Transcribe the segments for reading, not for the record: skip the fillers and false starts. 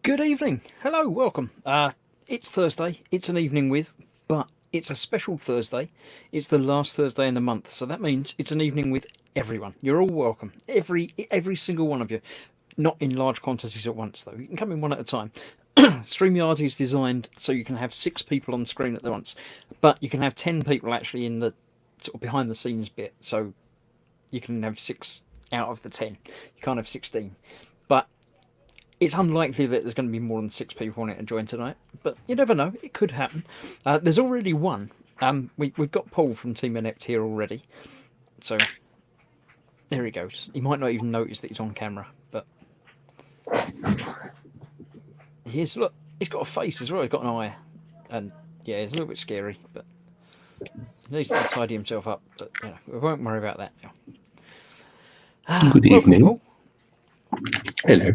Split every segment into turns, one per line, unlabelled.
Good evening. Hello, welcome. It's Thursday. It's an evening with, but it's a special Thursday. It's the last Thursday in the month, so that means it's an evening with everyone. You're all welcome. Every single one of you. Not in large quantities at once, though. You can come in one at a time. StreamYard is designed so you can have 6 people on the screen at once, but you can have 10 people actually in the sort of behind the scenes bit. So you can have 6 out of the 10. You can't have 16. But it's unlikely that there's going to be more than 6 people on it to join tonight, but you never know. It could happen. There's already one. We've got Paul from Team Inept here already, so there he goes. He might not even notice that he's on camera, but he is. Look, he's got a face as well. He's got an eye, and yeah, it's a little bit scary, but he needs to tidy himself up. But we won't worry about that now.
Good evening, Paul. Hello.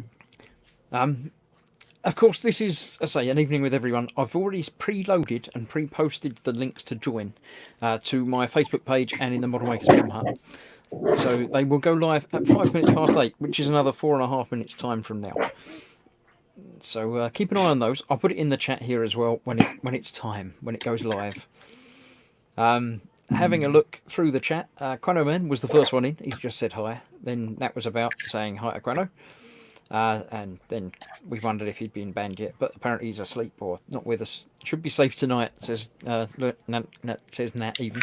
Of course, this is, I say, an evening with everyone. I've already preloaded and pre-posted the links to join to my Facebook page and in the Model Makers Bomb Hut. So they will go live at 5 minutes past 8, which is another 4.5 minutes time from now. So keep an eye on those. I'll put it in the chat here as well when it's time, when it goes live. Having a look through the chat, Quanoman was the first one in. He's just said hi. Then that was about saying hi to Quano. And then we wondered if he'd been banned yet, but apparently he's asleep or not with us. Should be safe tonight, says Nat even.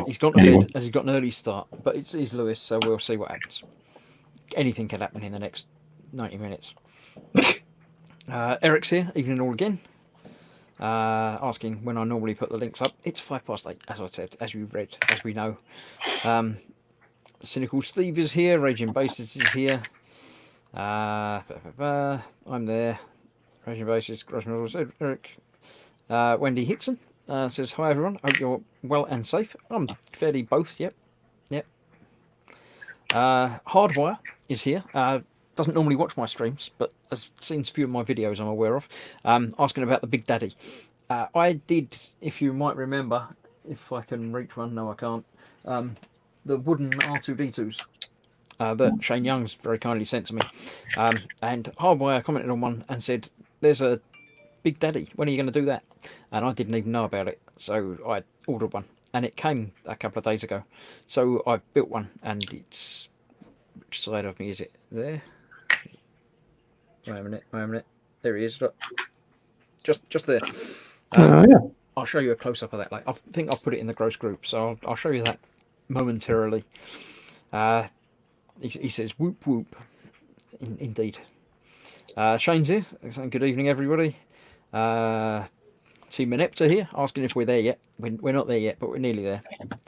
He's gone to bed as he's got an early start, but it's Lewis, so we'll see what happens. Anything can happen in the next 90 minutes. Eric's here, evening all again. Asking when I normally put the links up. It's 8:05, as I said, as you've read, as we know. Cynical Steve is here, Raging Basis is here. I'm there. Raging Basis, Eric. Wendy Hickson says, hi everyone, hope you're well and safe. I'm fairly both, yep. Hardwire is here. Doesn't normally watch my streams, but has seen a few of my videos I'm aware of. Asking about the Big Daddy. I did, if you might remember, if I can reach one, no I can't, the wooden R2D2s. That Shane Young's very kindly sent to me. And Hardwire commented on one and said, there's a Big Daddy, when are you going to do that? And I didn't even know about it, so I ordered one. And it came a couple of days ago. So I built one, and it's... Which side of me is it? There? Wait a minute. There he is, look. Just there.
Yeah.
I'll show you a close-up of that. Like, I think I'll put it in the gross group, so I'll show you that momentarily. He says, whoop whoop. Indeed. Shane's here. Saying good evening, everybody. Team Inept here, asking if we're there yet. We're not there yet, but we're nearly there.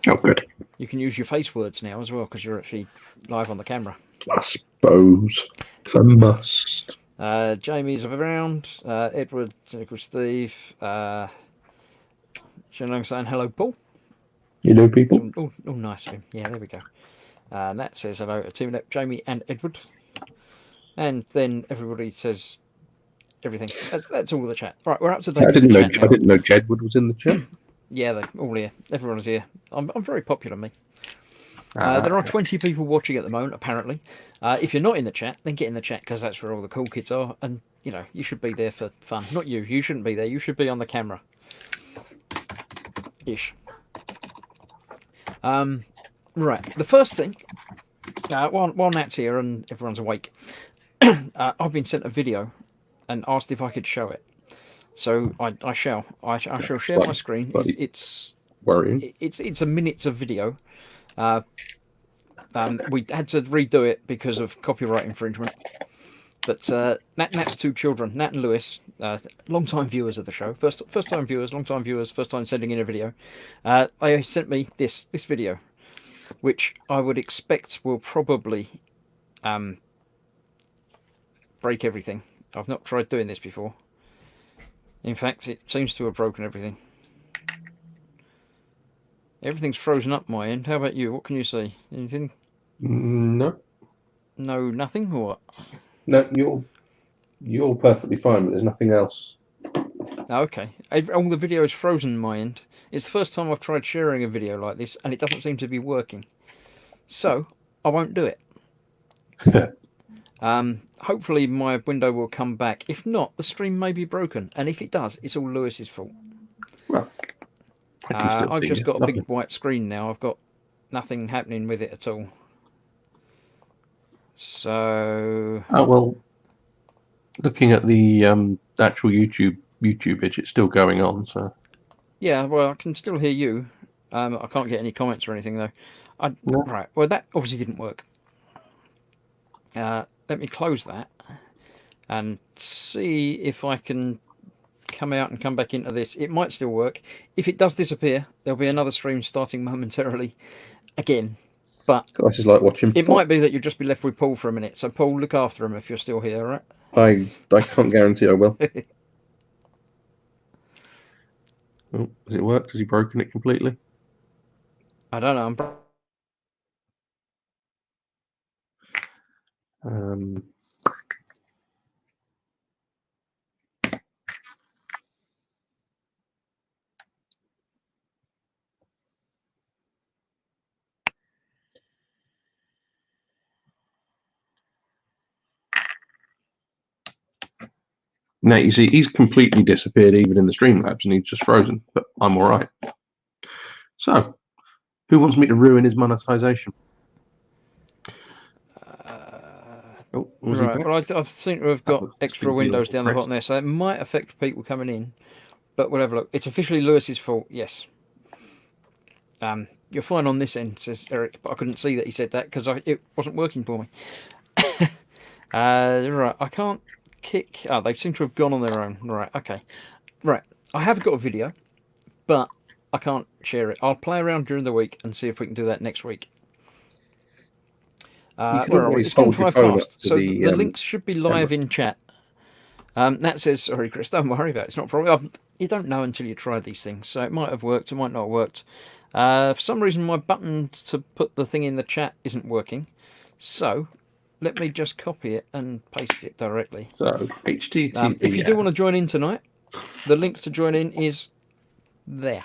Oh, good.
You can use your face words now as well, because you're actually live on the camera.
I suppose I must.
Jamie's around. Edward, Cynical Steve. Shenlong saying hello, Paul.
Hello, people.
Oh, nice of him. Yeah, there we go. Nat says hello to Team Inept, Jamie and Edward. And then everybody says everything. That's all the chat. Right, we're up to date.
I didn't know Jedward was in the chat.
Yeah, they're all here. Everyone's here. I'm very popular, me. There are 20 people watching at the moment, apparently. If you're not in the chat, then get in the chat, because that's where all the cool kids are. And, you should be there for fun. Not you. You shouldn't be there. You should be on the camera. Ish. Right. The first thing, while Nat's here and everyone's awake, I've been sent a video and asked if I could show it. So I shall. I shall share my screen. It's
worrying.
It's a minutes of video. We had to redo it because of copyright infringement. But Nat's 2 children, Nat and Lewis, long-time viewers of the show, first-time viewers, long-time viewers, first time sending in a video. They sent me this video, which I would expect will probably break everything. I've not tried doing this before. In fact, it seems to have broken everything. Everything's frozen up my end. How about you? What can you see? Anything?
No.
No, nothing, or what?
No, you're perfectly fine, but there's nothing else.
Okay. All the video is frozen on my end. It's the first time I've tried sharing a video like this, and it doesn't seem to be working. So, I won't do it. hopefully my window will come back. If not, the stream may be broken, and if it does, it's all Lewis's fault.
Well, I can still
I've
see
just
you.
got a
Lovely.
big white screen now. I've got nothing happening with it at all. So,
Oh well, looking at the actual YouTube image, it's still going on. So
yeah, well, I can still hear you. I can't get any comments or anything though.
No.
Right, well, that obviously didn't work. Let me close that and see if I can come out and come back into this. It might still work. If it does disappear, there'll be another stream starting momentarily again. But
I just like watching.
it might be that you'll just be left with Paul for a minute. So Paul, look after him if you're still here, all right?
I can't guarantee I will. Oh, has it worked? Has he broken it completely?
I don't know.
Now you see he's completely disappeared even in the Streamlabs, and he's just frozen. But I'm all right. So, who wants me to ruin his monetization? Oh, was he
Right,
back?
well, I seem to have got
was
extra
speaking
windows
of
down the
press.
bottom there, so it might affect people coming in. But we'll have a look. It's officially Lewis's fault, yes. You're fine on this end, says Eric, but I couldn't see that he said that because it wasn't working for me. Right, I can't kick. Oh, they seem to have gone on their own. Right, okay. Right, I have got a video, but I can't share it. I'll play around during the week and see if we can do that next week.
You can
Where are we?
always
It's gone
hold your
5
phone up
past.
to
So
the,
the links should be live in chat. That says, sorry, Chris, don't worry about it. It's not a problem. You don't know until you try these things. So it might have worked, it might not have worked. For some reason, my button to put the thing in the chat isn't working. So let me just copy it and paste it directly.
So, HTTP.
If you do want to join in tonight, the link to join in is there.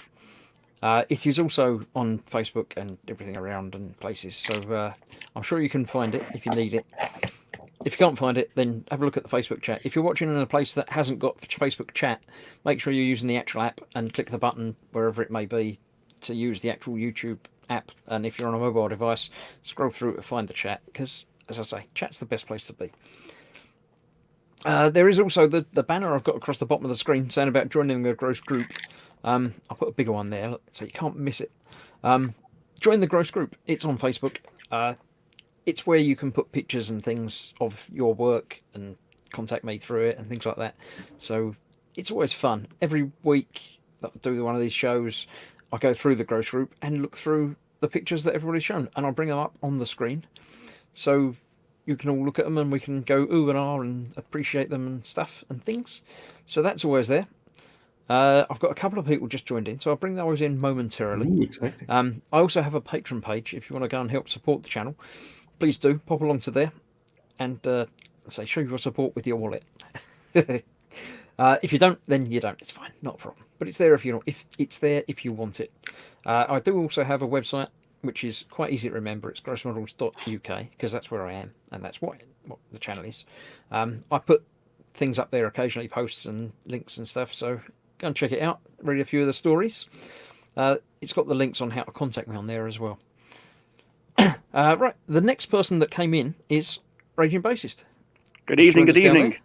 It is also on Facebook and everything around and places. So I'm sure you can find it if you need it. If you can't find it, then have a look at the Facebook chat. If you're watching in a place that hasn't got Facebook chat, make sure you're using the actual app and click the button wherever it may be to use the actual YouTube app. And if you're on a mobile device, scroll through to find the chat because, as I say, chat's the best place to be. There is also the banner I've got across the bottom of the screen saying about joining the Gross Group. I'll put a bigger one there so you can't miss it. Join the Gross Group. It's on Facebook. It's where you can put pictures and things of your work and contact me through it and things like that. So it's always fun. Every week that I do one of these shows, I go through the Gross Group and look through the pictures that everybody's shown, and I'll bring them up on the screen. So you can all look at them and we can go ooh and ah and appreciate them and stuff and things. So that's always there. I've got a couple of people just joined in, so I'll bring those in momentarily.
Ooh, exciting.
I also have a Patreon page if you want to go and help support the channel. Please do pop along to there and say show your support with your wallet. If you don't, then you don't. It's fine, not a problem. But it's there if you it's there if you want it. I do also have a website which is quite easy to remember. It's grossmodels.uk because that's where I am and that's what the channel is. I put things up there occasionally, posts and links and stuff. So go and check it out. Read a few of the stories. It's got the links on how to contact me on there as well. Right, the next person that came in is Raging Bassist.
Good evening, good
Joined us down
evening.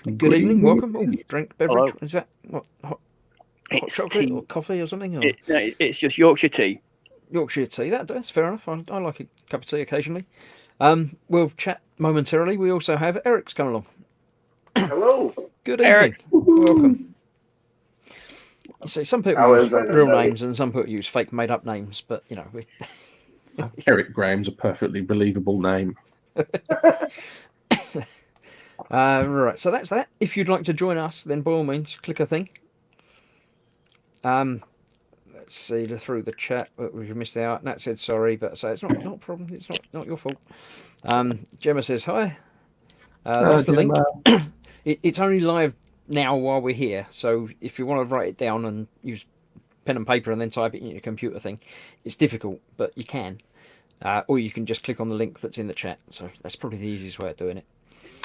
there. Good evening, welcome. Oh, drink, beverage.
Hello.
Is that what, hot
It's
chocolate
tea.
or coffee or something? Or
No, it's just Yorkshire tea.
Yorkshire tea, that's fair enough. I like a cup of tea occasionally. We'll chat momentarily. We also have Eric's come along.
Hello.
Good evening.
Eric.
Welcome. You see, some people
How
use
is everybody?
real names and some people use fake made up names, but you know,
Eric Graham's a perfectly believable name.
right, so that's that. If you'd like to join us, then by all means, click a thing. Let's see through the chat. We missed out. Nat said sorry, but so it's not a problem. It's not your fault. Gemma says hi. That's the link. It's only live now while we're here. So if you want to write it down and use pen and paper and then type it in your computer thing, it's difficult, but you can. Or you can just click on the link that's in the chat. So that's probably the easiest way of doing it.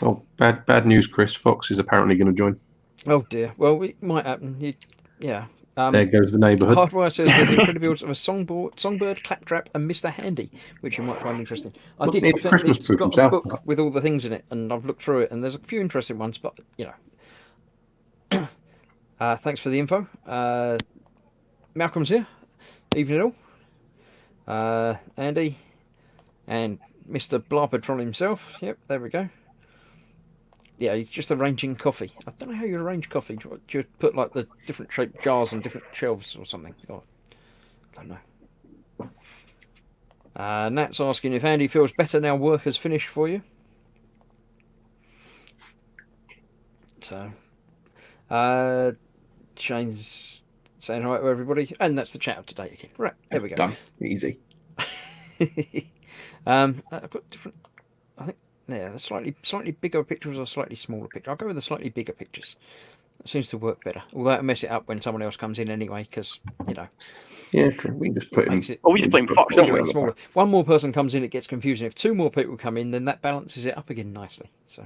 Oh, bad news, Chris. Fox is apparently going to join.
Oh dear. Well, it might happen. Yeah.
There goes the neighbourhood.
Hardwire says there's incredibles of a songbird, claptrap, and Mr. Handy, which you might find interesting.
Look, it's Christmas
It's
proof
got a
himself.
book with all the things in it, and I've looked through it, and there's a few interesting ones, but thanks for the info. Malcolm's here. Evening all. Andy and Mr. Blarpatron himself. Yep, there we go. Yeah, he's just arranging coffee. I don't know how you arrange coffee. Do you put like the different shaped jars on different shelves or something? I don't know. Nat's asking if Andy feels better now work has finished for you. So, Shane's saying hi to everybody, and that's the chat of today again. Right, there we go.
Done. Easy.
I've got different. I think the slightly bigger pictures or slightly smaller picture. I'll go with the slightly bigger pictures. It seems to work better. Although it'll mess it up when someone else comes in anyway, because
Yeah, true. We can just put
makes
him.
it.
Oh, we just blame Fox, don't we?
Smaller. One more person comes in, it gets confusing. If two more people come in, then that balances it up again nicely. So.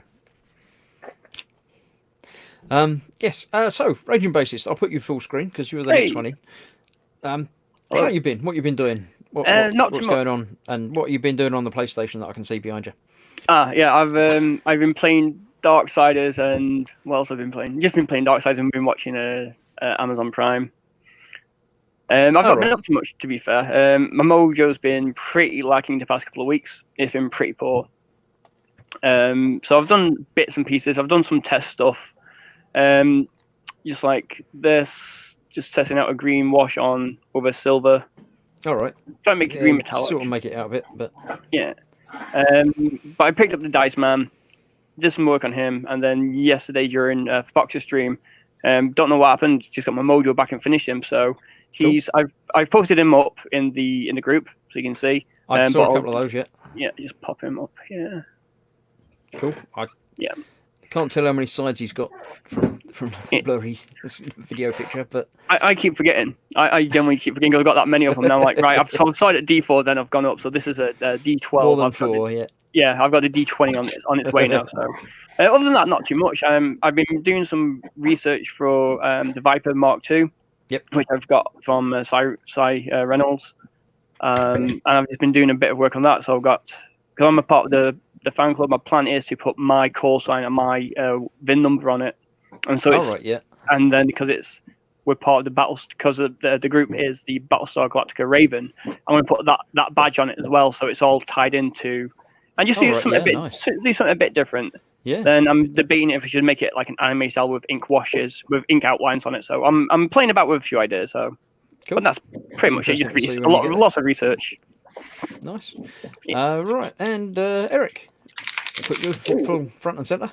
Yes. So, Raging Bassist, I'll put you full screen because you were the next one in. How you been? What you been doing? What's going on? And what you been doing on the PlayStation that I can see behind you?
Yeah, I've been playing Darksiders, and what else have I been playing? Just been playing Darksiders and been watching Amazon Prime. I've not been up too much, to be fair. My mojo's been pretty lacking the past couple of weeks. It's been pretty poor. So I've done bits and pieces. I've done some test stuff. Just like this, just testing out a green wash on with a silver.
All right.
Trying to make it green metallic.
Sort of make it out of it, but
yeah. But I picked up the Dice Man, did some work on him, and then yesterday during Fox's stream, don't know what happened. Just got my mojo back and finished him. So I've posted him up in the group so you can see.
I saw a couple of those yet.
Yeah, just pop him up here.
Cool.
Yeah.
Can't tell how many sides he's got from blurry video picture, but
I keep forgetting. I generally keep forgetting because I've got that many of them now. I'm like, right, I've started at D4, then I've gone up. So this is a D12.
More than 4, yeah.
Yeah, I've got the D20 on its way now. So other than that, not too much. I've been doing some research for the Viper Mark II, which I've got from Cy Reynolds, and I've just been doing a bit of work on that. So because I'm a part of the fan club, my plan is to put my call sign and my VIN number on it, and so and then because we're part of the battles, because the group is the Battlestar Galactica Raven, I'm going to put that badge on it as well, so it's all tied into, and just do something a bit different.
Yeah.
Then I'm debating if we should make it like an anime style with ink washes with ink outlines on it. So I'm playing about with a few ideas. So,
cool.
But that's pretty much it. Just lots of research.
Nice. Right, and Eric, put you full front and center.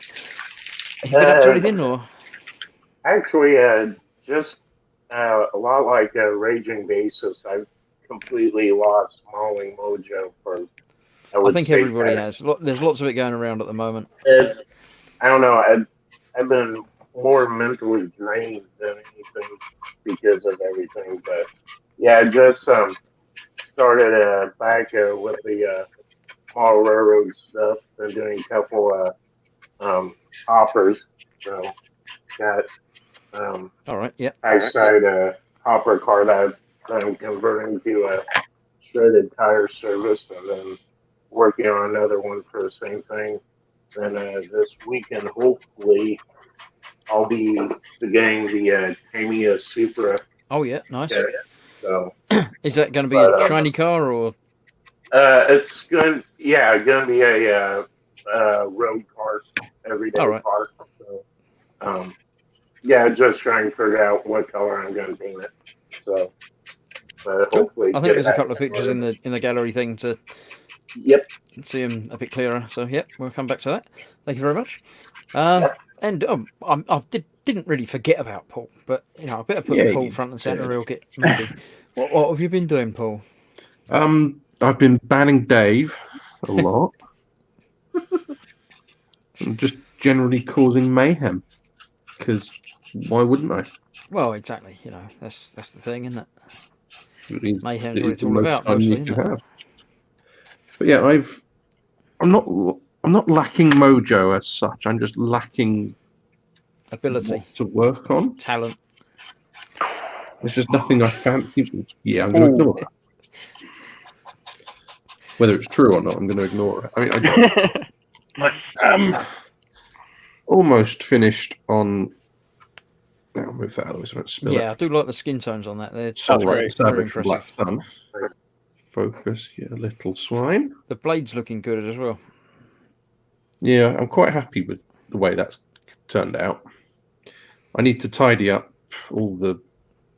Have you been up to anything, or?
Actually, just a lot like Raging Bassist, I've completely lost Mauling Mojo for.
I think everybody has. There's lots of it going around at the moment.
I don't know. I've been more mentally drained than anything because of everything. But yeah, I just started back with the small railroad stuff. Been doing a couple hoppers. So got
all right, yeah.
outside hopper car that I'm converting to a shredded tire service, and then working on another one for the same thing. And this weekend, hopefully, I'll be getting the Tamiya Supra.
Oh yeah, nice.
So,
is that going to be a shiny car, or?
It's gonna be a road car, everyday car. So, yeah, just trying to figure out what color I'm going to paint it. So, hopefully,
I think there's a couple of pictures in the gallery thing to.
Yep.
See them a bit clearer. So we'll come back to that. Thank you very much. And I didn't really forget about Paul, but I better put Paul front and center. He'll get maybe. What have you been doing, Paul?
I've been banning Dave a lot, and just generally causing mayhem. Because why wouldn't I?
Well, exactly. That's the thing, isn't it?
Mayhem
Mayhem's what it's all about, mostly, isn't it?
But yeah, I'm not lacking mojo as such. I'm just lacking
Ability,
what to work on.
talent.
There's just nothing I fancy. Yeah, I'm going to ignore that. Whether it's true or not, I'm going to ignore it. I mean, almost finished on. I'll move that out of the way so I don't spill it.
Yeah, I do like the skin tones on that. They're
Soul
very-
Right
very
Savage from Black
impressive.
Sun. Focus, yeah, little swine.
The blade's looking good as well.
Yeah, I'm quite happy with the way that's turned out. I need to tidy up all the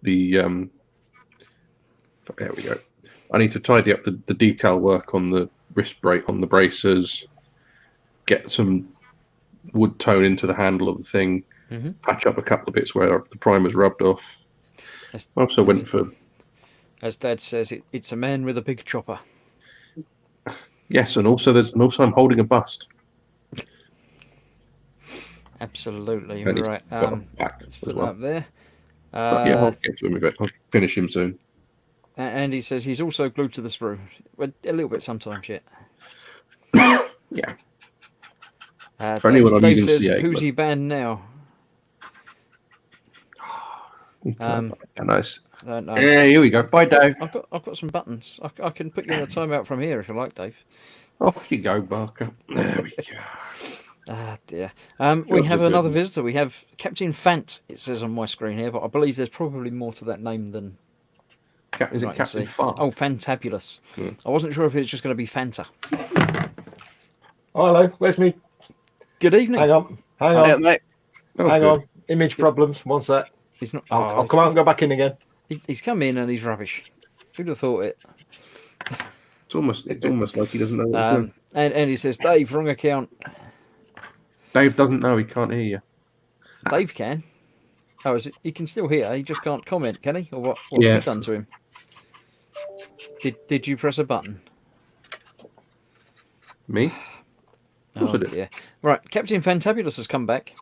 there we go. I need to tidy up the detail work on the wrist brake, on the bracers, get some wood tone into the handle of the thing, patch up a couple of bits where the primer's rubbed off. I also went for,
as Dad says, it's a man with a big chopper.
yes, and also I'm holding a bust.
Absolutely,
And he's
right.
got a back
Let's
as
put
well.
that up there.
But yeah, I'll get to him a bit. I'll finish him soon.
And he says he's also glued to the sprue. Well, a little bit sometimes yet.
Yeah.
Dave,
For anyone I'm
Dave
using
says,
C8,
who's
but-
he banned now?
Nice.
I don't know.
Yeah, here we go. Bye, Dave.
I've got some buttons. I can put you in a timeout from here if you like, Dave.
Off you go, Barker. There we go.
Ah, dear. We
Jobs
have
are
another
good.
visitor. We have Captain Fant, it says on my screen here, but I believe there's probably more to that name than
Is
I
it
can
Captain
see.
Fart?
Oh, Fantabulous.
Hmm.
I wasn't sure if it's just going to be Fanta.
Oh, hello, where's me?
Good evening.
Hang on,
Yeah, mate.
Oh,
hang
good.
on. Image problems. One sec.
He's not.
I'll come out and go back in again.
He's come in and he's rubbish. Who'd have thought it?
It's almost like he doesn't know what he's doing.
And he says, Dave, wrong account.
Dave doesn't know. He can't hear you.
Dave can. Oh, is it? He can still hear. He just can't comment, can he? Or what have
Yeah.
you done to him? Did you press a button?
Me? Of course I did.
Dear. Right, Captain Fantabulous has come back.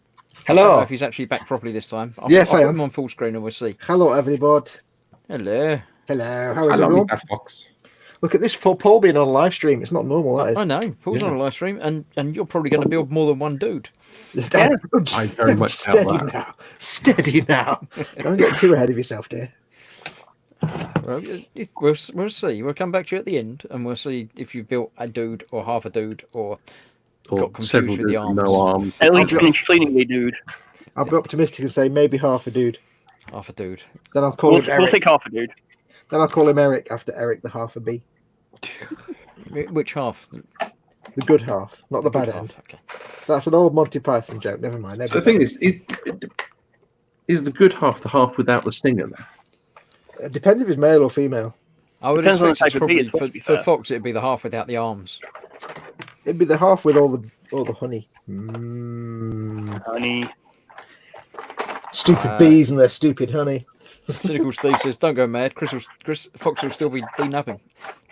I don't know
Hello.
if he's actually back properly this time.
Yes,
I'll
I
put
am.
him on full screen and we'll see.
Hello, everybody.
Hello.
Hello. How is
Hello,
everyone?
Mr. Fox.
Look at this Paul being on a live stream. It's not normal, that is.
I know. Paul's on a live stream, and you're probably going to build more than one dude.
I very much doubt
Steady
that.
now. Steady now. Don't get too ahead of yourself, dear.
Well, we'll see. We'll come back to you at the end, and we'll see if you built a dude or half a dude or
Or
got confused
several
with the
dudes with
arms.
no arms.
At least
I'll be-
finish cleaning me, dude.
I'll be optimistic and say maybe half a dude.
half a dude.
Then I'll call
We'll
him Eric.
take half a dude.
Then I'll call him Eric after Eric the half a B.
Which half?
The good half, not the bad
Good
end.
half, okay.
That's an old Monty Python joke. Never mind.
So the thing is the good half the half without the stinger? Then?
It depends if it's male or female.
I would
Depends on the
expect it's
type of bee,
probably
to be
for
fair.
Fox. It'd be the half without the arms.
It'd be the half with all the honey. Mm.
Honey.
Stupid bees and their stupid honey.
Cynical Steve says, "Don't go mad. Chris Fox will still be denubbing."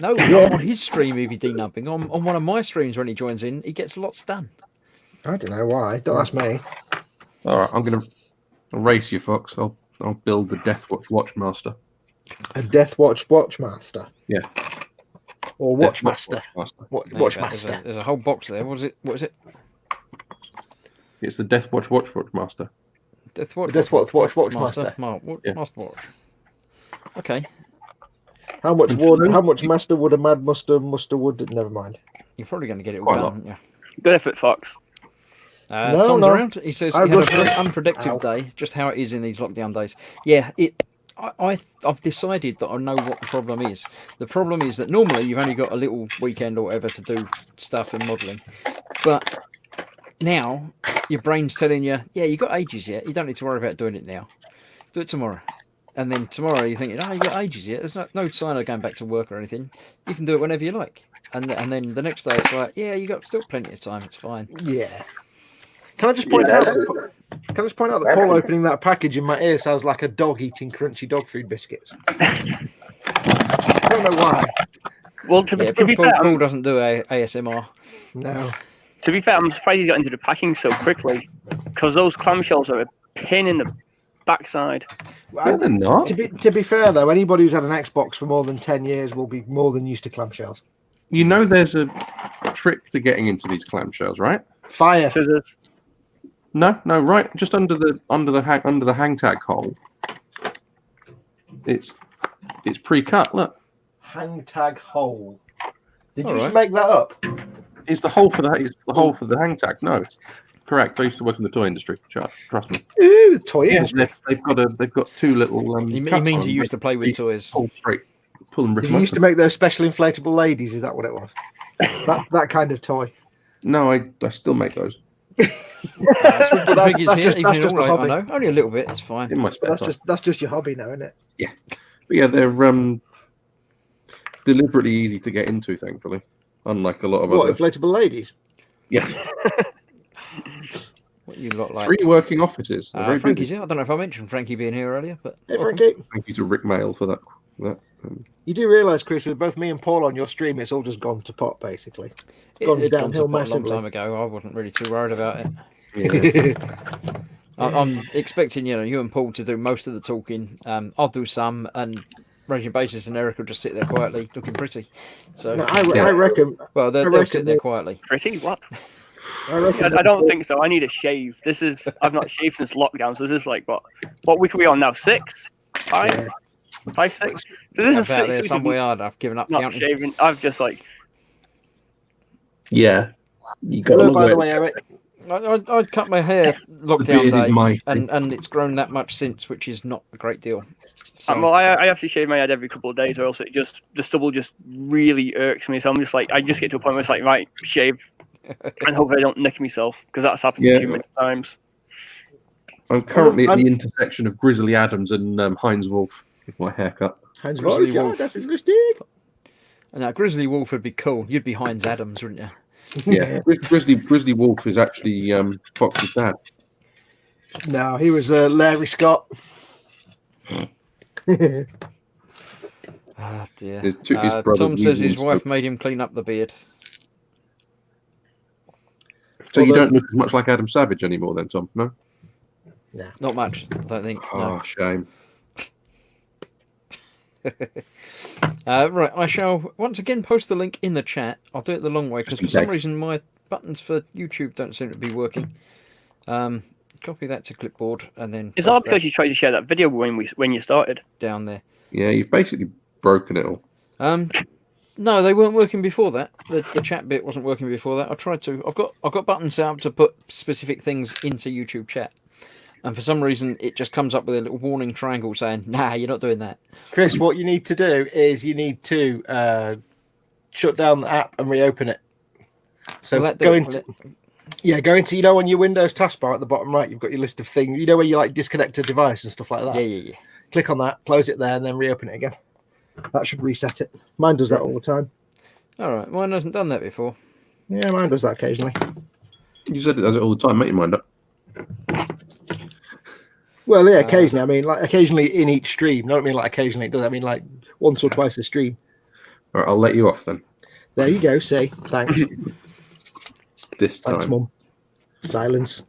No, not on his stream he'll be denubbing. On one of my streams when he joins in, he gets lots done.
I don't know why. Don't ask me.
All right, I'm going to race you, Fox. I'll build the Deathwatch Watchmaster.
A Death Watchmaster.
Yeah.
Or
Deathwatch
Watchmaster.
There you go.
Watchmaster.
There's a whole box there. What is it?
It's the Deathwatch Watchmaster.
Deathwatch.
Watchmaster.
Yeah.
Master Watch. Okay,
How much
And
wood?
for
How much master would a mad muster wood? Never mind.
you're probably going to get it all
Quite a
done,
lot.
aren't you?
Good effort, Fox.
No,
Tom's
no.
around. He says
I
he had a
rushed
very
it.
unpredictable
Ow.
day, just how it is in these lockdown days. Yeah, I've decided that I know what the problem is. The problem is that normally you've only got a little weekend or whatever to do stuff in modelling, but now your brain's telling you, yeah, you've got ages yet. You don't need to worry about doing it now. Do it tomorrow. And then tomorrow you're thinking, oh, you've got ages yet. There's no sign of going back to work or anything. You can do it whenever you like. And then the next day it's like, yeah, you got still plenty of time. It's fine.
Yeah. Can I just point out? Can I just point out that Paul opening that package in my ear sounds like a dog eating crunchy dog food biscuits? I don't know why.
Well, to be fair,
Paul doesn't do ASMR.
No.
to be fair, I'm surprised he got into the packing so quickly, because those clamshells are a pain in the backside.
No, they're not.
To be fair though, anybody who's had an Xbox for more than 10 years will be more than used to clamshells.
You know, there's a trick to getting into these clamshells, right?
Fire.
Scissors.
No, right, just under the hang tag hole. It's pre-cut. Look,
Hang tag hole. Did you
All
just
right.
make that up?
it's the hole for the hang tag. No, it's correct. I used to work in the toy industry. Trust me.
Ooh, the toy
Yeah,
industry.
they've got two little.
He
cups
means
on
he
them.
used to play with toys.
Pull straight, pull and rip
Did
them
you used to
open.
make those special inflatable ladies? Is that what it was? that kind of toy.
No, I still make those
That's what
That's
Big is
just-
here.
that's
Evening
just
all
a
right, I
hobby.
know. Only a little bit. It's fine.
in my spare time.
That's just your hobby now, isn't it?
But yeah, they're deliberately easy to get into, thankfully. Unlike a lot of
What,
other.
inflatable ladies?
Yes,
What you lot like?
3 working offices. They're very
Frankie's
busy.
here. I don't know if I mentioned Frankie being here earlier, but
Hey, Frankie.
Thank you to Rick Mail for that.
You do realise, Chris, with both me and Paul on your stream, it's all just gone to pot, basically. Gone
it
downhill
a long
massively.
time ago. I wasn't really too worried about it.
Yeah.
I'm expecting you and Paul to do most of the talking. I'll do some, and Raging Basis and Eric will just sit there quietly, looking pretty. So,
No, I reckon.
well, they'll
reckon
sit there
they-
quietly.
Pretty? What?
I reckon
I don't think so. I need a shave. I've not shaved since lockdown, so this is like what week are we on now? 6? 5?
Yeah.
5, 6? So this is
About
6
there
weeks of
somewhere. I've given up
not
counting.
shaving. I've just like
Yeah. You got a
Hello,
long
by the
way.
way, Eric.
I cut my hair
The
lockdown
beard is
day,
my
and it's grown that much since, which is not a great deal. So,
well, I have to shave my head every couple of days, or else the stubble just really irks me. So I'm just like, I just get to a point where it's like, right, shave, and hope I don't nick myself, because that's happened
Yeah.
too many times.
I'm currently at
I'm-
the intersection of Grizzly Adams and Heinz Wolf with my haircut.
Heinz
Grizzly
Wolf, ja,
Wolf.
das ist lustig.
and now Grizzly Wolf would be cool. You'd be Heinz Adams, wouldn't you?
Yeah, Grizzly Wolf is actually Fox's dad.
No, he was Larry Scott.
Ah, dear.
His brother
Tom says his
Weasel
wife
Scott.
made him clean up the beard.
So you
Well,
don't look as much like Adam Savage anymore, then, Tom? No.
Not much, I don't think. No.
Oh, shame.
Right, I shall once again post the link in the chat. I'll do it the long way because for some
Okay.
reason my buttons for YouTube don't seem to be working. Copy that to clipboard and then
It's
paste
all
that
because you tried to share that video when you started.
down there.
Yeah, you've basically broken it all.
No, they weren't working before that. The chat bit wasn't working before that. I tried to. I've got buttons set up to put specific things into YouTube chat, and for some reason it just comes up with a little warning triangle saying, "Nah, you're not doing that."
Chris, what you need to do is you need to shut down the app and reopen it. So
Will that do
go
it?
into
Will it?
go into on your Windows taskbar at the bottom right, you've got your list of things. You know where you like disconnect a device and stuff like that.
Yeah.
Click on that, close it there, and then reopen it again. That should reset it. Mine does that all the time.
All right, mine hasn't done that before.
Yeah, mine does that occasionally.
You said it does it all the time. Make your mind up.
Well, yeah, occasionally. I mean, like occasionally in each stream. Not I mean like occasionally it does. I mean like once or twice a stream.
All right, I'll let you off then.
There you go. Say thanks.
This
Thanks,
time.
Mum. Silence.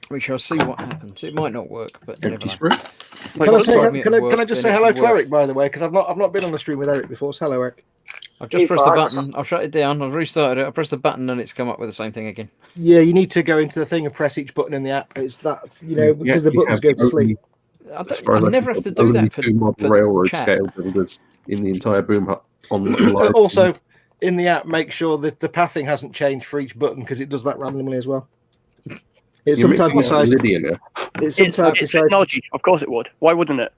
We shall see what happens. It might not work, but you never
Empty
know.
sprue.
Can I,
Well,
say,
told me
can,
it
I, can I
worked,
just
then
say
it
hello
should
to
work.
Eric, by the way? Because I've not been on the stream with Eric before. So hello, Eric.
I've just
Hey,
pressed the
Fox.
button. I've shut it down. I've restarted it. I pressed the button and it's come up with the same thing again.
Yeah, you need to go into the thing and press each button in the app. It's that because the
you
buttons
have
go to
only-
sleep.
as far as
I
I
never
can
have to
tell,
do
only
that for,
2 modern
for
railroad
chat.
scale builders in the entire boom hut on the live.
Also, in the app, make sure that the pathing hasn't changed for each button because it does that randomly as well. It
You're
sometimes
mixing up
decides.
Lydia now.
It
It's
sometimes decides.
technology. Of course it would. Why wouldn't it?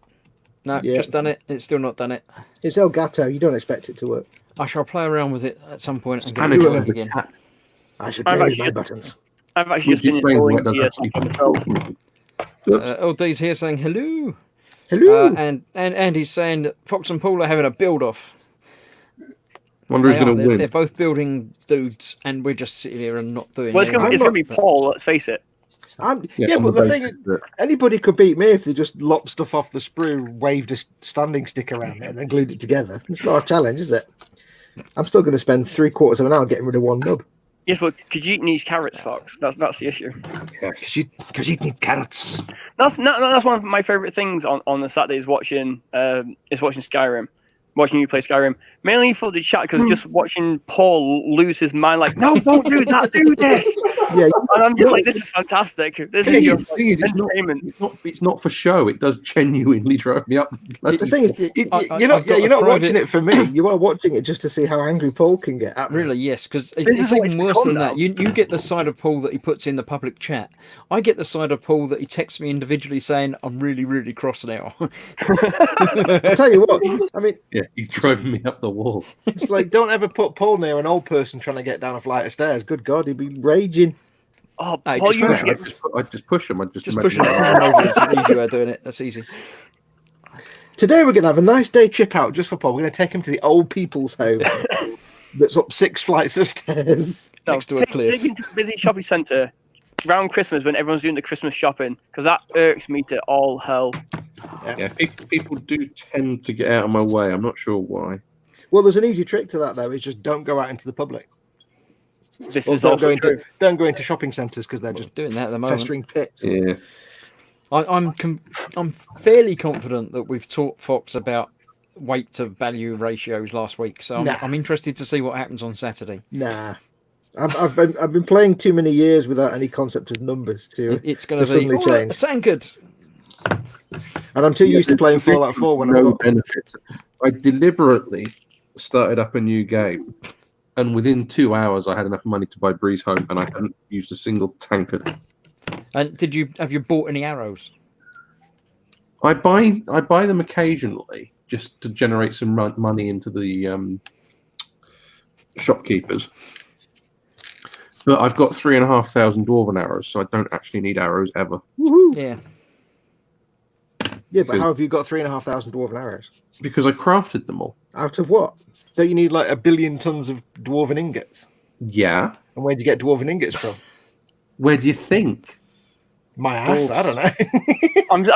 No,
Yeah.
just done it. It's still not done it.
It's Elgato. You don't expect it to work.
I shall play around with it at some point and get
And
it
it's
to
do
work
it.
again.
I should
I've
play with
actually
my
just-
buttons.
I've actually just
Would
been
you explain
installing
what
the
that actually-
for myself.
LD's here saying hello.
Hello.
And Andy's saying that Fox and Paul are having a build-off.
Wonder who's
They are.
going to
They're
win.
both building dudes, and we're just sitting here and not doing
Well, it's
anything.
gonna be Paul. Let's face it.
Yeah,
on
but the
basis
thing is,
that-
anybody could beat me if they just lopped stuff off the sprue, waved a standing stick around it, and then glued it together. It's not a challenge, is it? I'm still going to spend 3/4 of an hour getting rid of one nub.
Yes, but Khajiit needs carrots, Fox. That's the issue.
Because you need carrots.
That's one of my favorite things on the Saturday is watching Skyrim. watching you play Skyrim. Mainly for the chat, because just watching Paul lose his mind, like, no, don't do that, do this.
Yeah,
And I'm just like, this is fantastic. This is just like,
it's
entertainment.
it's not for show. It does genuinely drive me up.
the thing is, you're not watching it for me. You are watching it just to see how angry Paul can get at me.
Really, yes, because
This
it's
is what
even
it's
worse than
become
that. You get the side of Paul that he puts in the public chat. I get the side of Paul that he texts me individually saying, I'm really, really cross now.
I tell you what, I mean,
Yeah, he's driving me up the wall.
it's like, don't ever put Paul near an old person trying to get down a flight of stairs. Good God, he'd be raging.
Oh,
Hey,
Paul,
just
you
push
get
I just push him. I just
Just push it
imagine-
over. It's an easy way of doing it. That's easy.
Today we're going to have a nice day trip out just for Paul. We're going to take him to the old people's home that's up 6 flights of stairs.
Next to a cliff.
Take into a busy shopping centre around Christmas when everyone's doing the Christmas shopping, because that irks me to all hell.
Yeah, people do tend to get out of my way. I'm not sure why.
Well, there's an easy trick to that, though, is just don't go out into the public.
This
Or
is
don't
also
go
true.
into, don't go into shopping centres because they're just
Doing that at the moment.
festering pits.
Yeah.
I'm fairly confident that we've taught Fox about weight to value ratios last week, so
Nah.
I'm interested to see what happens on Saturday.
Nah. I've been playing too many years without any concept of numbers to
It's going to be
suddenly change.
It's anchored.
and I'm too used to playing Fallout 4 when I've
no
got
benefits. I deliberately started up a new game, and within 2 hours, I had enough money to buy Breeze Home, and I hadn't used a single tank of it.
And have you bought any arrows?
I buy them occasionally just to generate some money into the shopkeepers. But I've got 3,500 dwarven arrows, so I don't actually need arrows ever.
woohoo.
Yeah.
Yeah, but how have you got 3,500 dwarven arrows?
Because I crafted them all.
Out of what? Don't you need like 1 billion tons of dwarven ingots?
Yeah.
And where do you get dwarven ingots from?
Where do you think?
My ass, I don't know.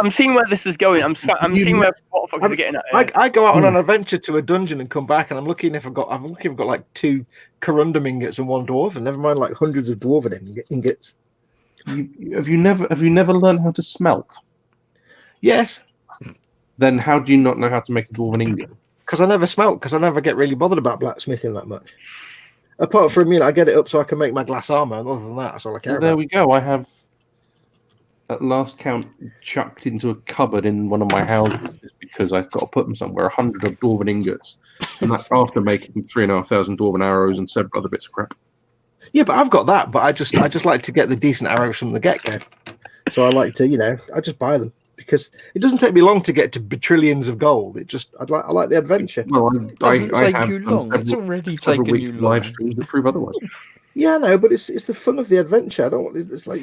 I'm seeing where this is going. I'm seeing where what Fox is getting at.
I go out on an adventure to a dungeon and come back, and I'm looking if I've got like 2 corundum ingots and 1 dwarf, and never mind like hundreds of dwarven ingots.
Have you never learned how to smelt?
Yes,
Then how do you not know how to make a dwarven ingot?
because I never smelt, because I never get really bothered about blacksmithing that much. Apart from, I get it up so I can make my glass armor, and other than that, that's all I care
Well, there
about.
we go. I have, at last count, chucked into a cupboard in one of my houses just because I've got to put them somewhere 100 of dwarven ingots, and that's after making 3,500 dwarven arrows and several other bits of crap.
Yeah, but I've got that, but I just like to get the decent arrows from the get-go. So I like to, I just buy them because it doesn't take me long to get to trillions of gold. I like the adventure.
Well,
Doesn't take
have
you
done
long. It's
several-
already
several
taken you
weeks
long.
live streams that prove otherwise.
Yeah, I know, but it's the fun of the adventure. I don't want it's like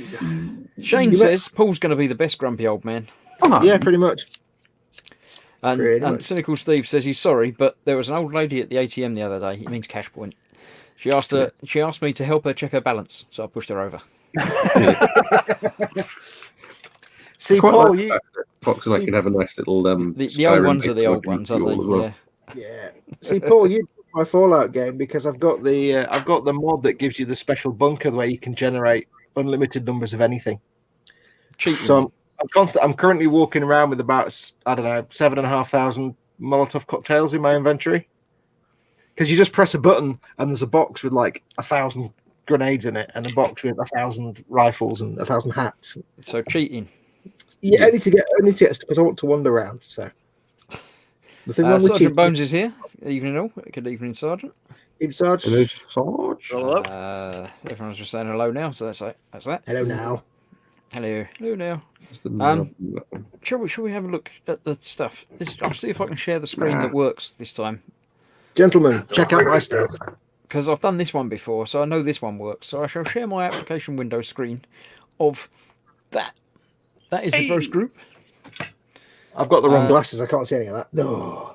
Shane
You
says Paul's going to be the best grumpy old man.
yeah, pretty much. Pretty
And
much.
Cynical Steve says he's sorry, but there was an old lady at the ATM the other day. It means cash point. She asked me to help her check her balance, so I pushed her over.
See,
Quite
Paul,
like the fact that Fox and I can have a nice little
The old
Skyrim
ones are the old
game
ones, aren't
all
they?
as well.
Yeah.
yeah. See, Paul, you my Fallout game because I've got the mod that gives you the special bunker where you can generate unlimited numbers of anything.
Cheating.
So I'm currently walking around with about 7,500 Molotov cocktails in my inventory. Because you just press a button and there's a box with like 1,000 grenades in it and a box with 1,000 rifles and 1,000 hats.
So cheating.
Yeah, I need to get because I want to wander around. So nothing wrong with
Sergeant
cheating.
Bones is here. Evening all. Good evening, Sergeant.
Sarge.
Hello, Sarge.
Hello.
Everyone's just saying hello now, so that's that.
Hello now.
Hello. Hello now.
Just the-
Shall we have a look at the stuff? I'll see if I can share the screen that works this time.
Gentlemen, check out my stuff.
Because I've done this one before, so I know this one works. So I shall share my application window screen of that. That is the first group.
I've got the wrong glasses. I can't see any of that. No.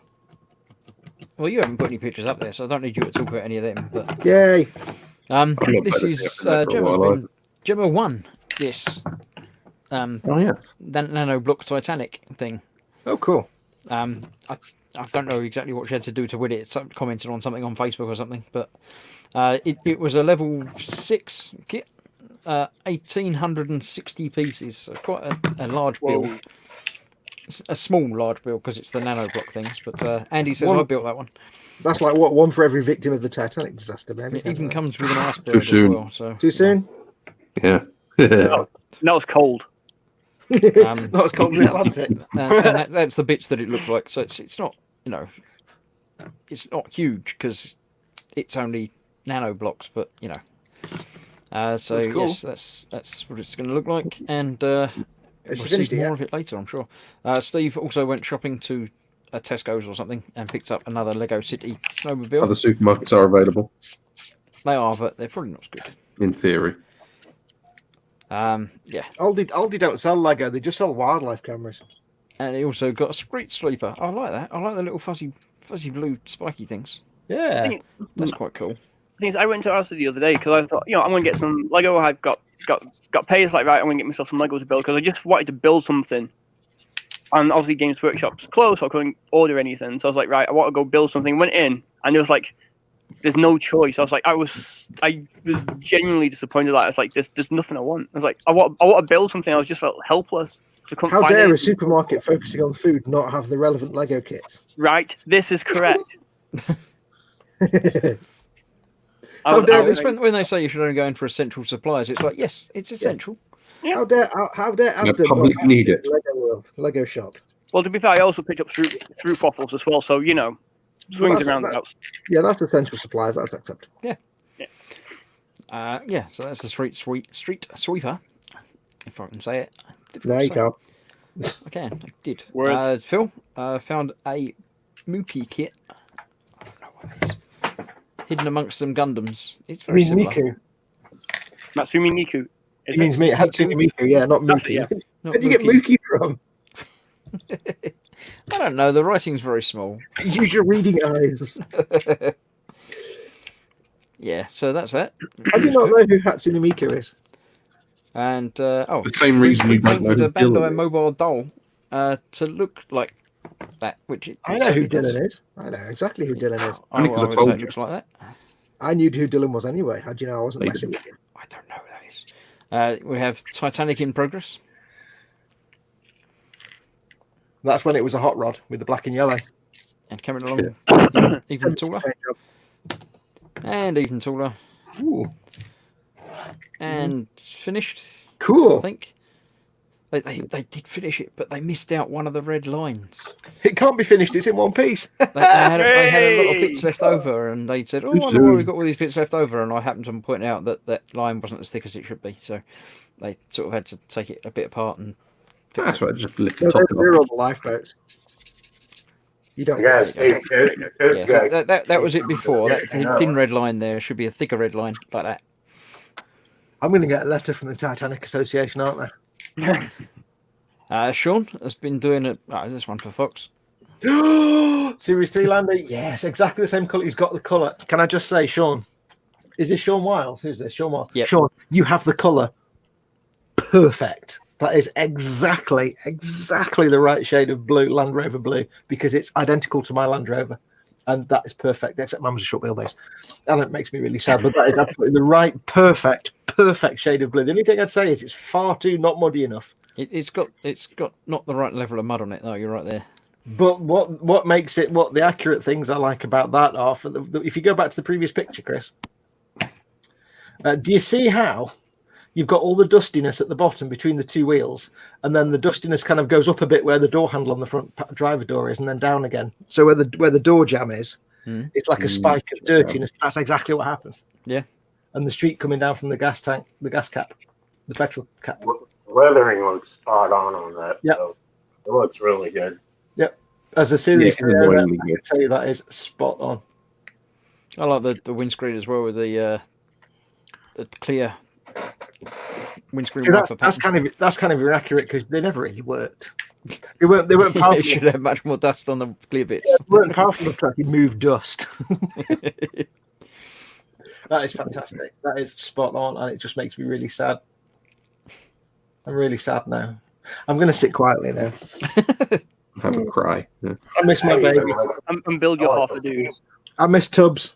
Well, you haven't put any pictures up there, so I don't need you to talk about any of them. But
Yay.
not
this
better
is
than that for a while,
Gemma won this
Oh yes.
nano block Titanic thing.
Oh, cool.
I don't know exactly what she had to do to win it. It's commented on something on Facebook or something, but it was a level 6 kit, 1,860 pieces, so quite a large build. a small large build because it's the nano block things. But Andy says I built that one.
That's like what, one for every victim of the Titanic disaster, maybe.
It even comes with an iceberg as
soon.
well. So
Too soon?
Yeah.
No, it's cold.
Not as cold as the Atlantic.
And that's the bits that it looks like. So it's not, it's not huge because it's only nano blocks, but so
That's cool.
yes, that's what it's going to look like, and
Has
we'll
she
see
finished it
more
yet?
of it later, I'm sure. Steve also went shopping to Tesco's or something and picked up another Lego City snowmobile.
Other supermarkets are available,
They are, but they're probably not as good.
in theory.
Yeah,
Aldi don't sell Lego, they just sell wildlife cameras.
and he also got a street sweeper. I like that. I like the little fuzzy blue spiky things.
Yeah.
That's quite cool.
The thing is, I went to Asda the other day because I thought, I'm going to get some Lego. I've got paid. Like, right, I'm going to get myself some Lego to build because I just wanted to build something. And obviously, Games Workshop's closed, so I couldn't order anything. So I was like, right, I want to go build something. Went in, and it was like, there's no choice. I was genuinely disappointed. Like, it's like, there's nothing I want. I was like, I want to build something. I just felt helpless. I couldn't
How
find
dare a
anything.
supermarket focusing on food not have the relevant Lego kits?
Right, this is correct.
How dare
It's when they say you should only go in for essential supplies, it's like, yes, it's essential.
How dare Asda not
public
have
need it.
Lego World, Lego Shop?
Well, to be fair, I also picked up fruit waffles as well. So swings
that's-
around the house.
Yeah, that's essential supplies. That's acceptable.
Yeah, so that's the street sweeper, if I can say it.
No, you
Difficult
can't.
to say. I can. I did.
Words.
Phil found a Mookie kit. I don't know what it is. Hidden amongst some Gundams. It's
It
very
means
similar.
Miku.
Matsumi Miku.
It means me. Hatsune Miku. Yeah, not
That's
Mookie.
it, yeah.
Not
Where do you get Mookie from?
I don't know. The writing's very small.
Use your reading eyes.
Yeah, so that's that.
How do you not know who Hatsune Miku is?
And
The same reason you don't know
painted
who
a Bandai
Dylan is.
mobile doll to look like that, which it
I know who
certainly does.
Dylan is. I know exactly who Dylan is.
I
Only 'cause I
would
told
say it
you.
looks like that.
I knew who Dylan was anyway. How do you know I wasn't
They
messing
didn't.
with you?
I don't know who that is. We have Titanic in progress.
That's when it was a hot rod with the black and yellow.
And coming along even taller. And even taller.
Ooh,
And finished, I
cool.
think. They did finish it, but they missed out one of the red lines.
It can't be finished. It's in one piece.
They had a lot of bits
Hey!
left over, and they said, "Oh, I wonder why we've got all these bits left over." And I happened to point out that line wasn't as thick as it should be, so they sort of had to take it a bit apart and fix
That's
it.
right, just lift
No,
the top
they're
of
on the lifeboats. You don't.
Yeah, Steve,
Yeah, so that was it before. That thin red line there should be a thicker red line like that.
I'm going to get a letter from the Titanic Association, aren't
Sean has been doing it. Oh, this one for Fox.
I? Series 3 Lander. Yes, exactly the same colour. He's got the colour. Can I just say, Sean? Is this Sean Wiles? Who's this? Sean Wiles.
Yep.
Sean, you have the colour perfect. That is exactly the right shade of blue, Land Rover blue, because it's identical to my Land Rover. And that is perfect, except mine was a short wheelbase. And it makes me really sad, but that is absolutely the right, perfect shade of blue. The only thing I'd say is it's far too not muddy enough.
It's got not the right level of mud on it though. You're right there.
But what makes it, what the accurate things I like about that are, if you go back to the previous picture, Chris, do you see how you've got all the dustiness at the bottom between the two wheels, and then the dustiness kind of goes up a bit where the door handle on the front driver door is, and then down again. So where the door jamb is, it's like a spike of dirtiness. That's exactly what happens.
Yeah.
And the streak coming down from the gas tank, the gas cap, the petrol cap.
Weathering looks spot on that.
Yep.
So it looks really good.
As a series,
Yeah,
I
annoyingly
can
good.
tell you that is spot on.
I like the windscreen as well with the clear windscreen.
See,
wiper
that's
pattern.
kind of inaccurate because they never really worked. They weren't powerful.
It should have much more dust on the clear bits.
They weren't powerful enough to actually move dust. That is fantastic. That is spot on, and it just makes me really sad. I'm really sad now. I'm going to sit quietly now.
Have a cry. Yeah.
I miss my baby.
And build your half a dude.
I miss Tubbs.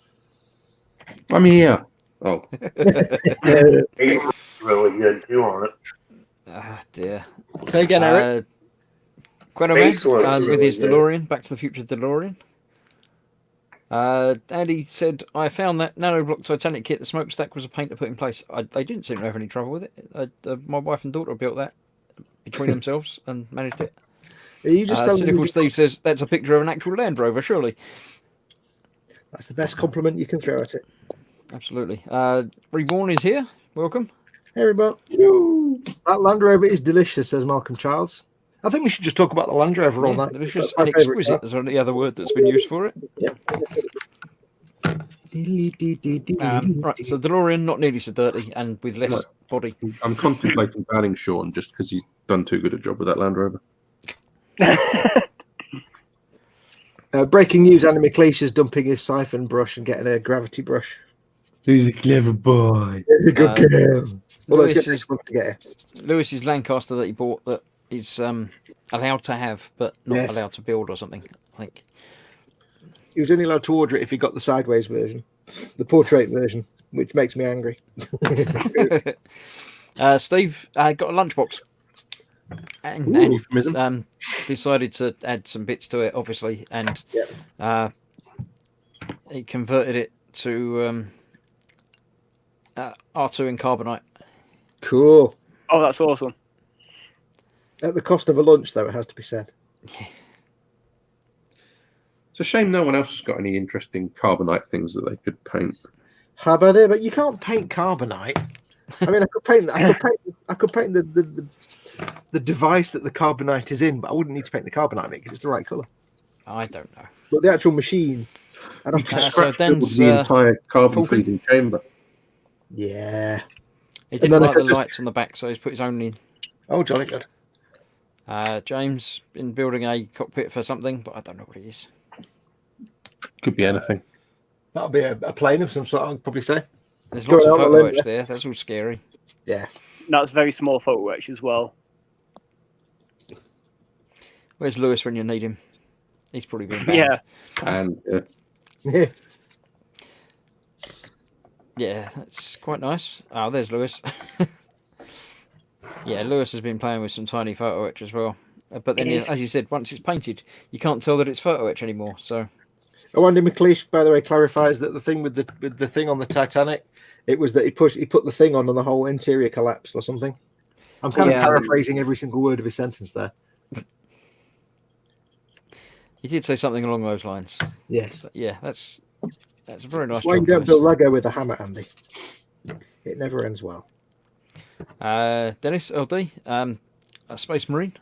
I'm here. Oh,
He's really good too on it.
Ah dear.
Say again, Eric.
Queno
Face was
Man with
really
his
good.
DeLorean, Back to the Future DeLorean. Andy said, I found that nanoblock Titanic kit. The smokestack was a pain to put in place. They didn't seem to have any trouble with it. My wife and daughter built that between themselves and managed it.
Are you just telling
Cynical
me
Steve says, that's a picture of an actual Land Rover, surely.
that's the best compliment you can throw at it?
Absolutely. Reborn is here. Welcome.
Hey, everybody. That Land Rover is delicious, says Malcolm Childs. I think we should just talk about the Land Rover all
Yeah,
night.
delicious
That's my
and
favourite
exquisite is the other word that's been used for it.
car.
Right, so DeLorean, not nearly so dirty and with less body.
I'm contemplating banning Sean just because he's done too good a job with that Land Rover.
Breaking news: Andy McLeish is dumping his siphon brush and getting a gravity brush.
He's a clever boy.
He's a good girl. Well,
Lewis
let's get
is-
this one to get it.
Lewis's Lancaster that he bought that is allowed to have but not
Yes.
allowed to build or something, I think.
He was only allowed to order it if he got the sideways version, the portrait version, which makes me angry.
Steve got a lunchbox and,
Ooh, euphemism.
decided to add some bits to it, obviously, and he converted it to R2 in carbonite.
Cool.
Oh, that's awesome.
At the cost of a lunch, though, it has to be said.
It's a shame no one else has got any interesting carbonite things that they could paint.
How about it? But you can't paint carbonite. I mean, I could paint. I could paint the device that the carbonite is in, but I wouldn't need to paint the carbonite because it's the right color.
I don't know.
But the actual machine, I'd have
You
to.
could
so
scratch
Dan's,
the entire carbon
Falcon?
feeding chamber.
Yeah.
He
And
didn't
then I
like the
could just-
lights on the back, so he's put his own in.
Oh, jolly good.
James in building a cockpit for something, but I don't know what it is.
Could be anything.
That'll be a plane of some sort. I'd probably say.
There's
Go
lots of
out on a
photo
limb
etch there. That's all scary.
Yeah.
That's very small photo etch as well.
Where's Lewis when you need him? He's probably been banned.
Yeah.
And
Yeah, that's quite nice. Oh, there's Lewis. Yeah, Lewis has been playing with some tiny photo etch as well. But then,
It is.
as you said, once it's painted, you can't tell that it's photo etch anymore. So
Oh, Andy McLeish, by the way, clarifies that the thing with the thing on the Titanic, it was that he put the thing on and the whole interior collapsed or something. I'm kind
Yeah.
of paraphrasing every single word of his sentence there.
he did say something along those lines.
Yes.
So, yeah, that's a very nice
That's why you
job,
don't
Lewis.
build Lego with a hammer, Andy. It never ends well.
Dennis LD, a Space Marine.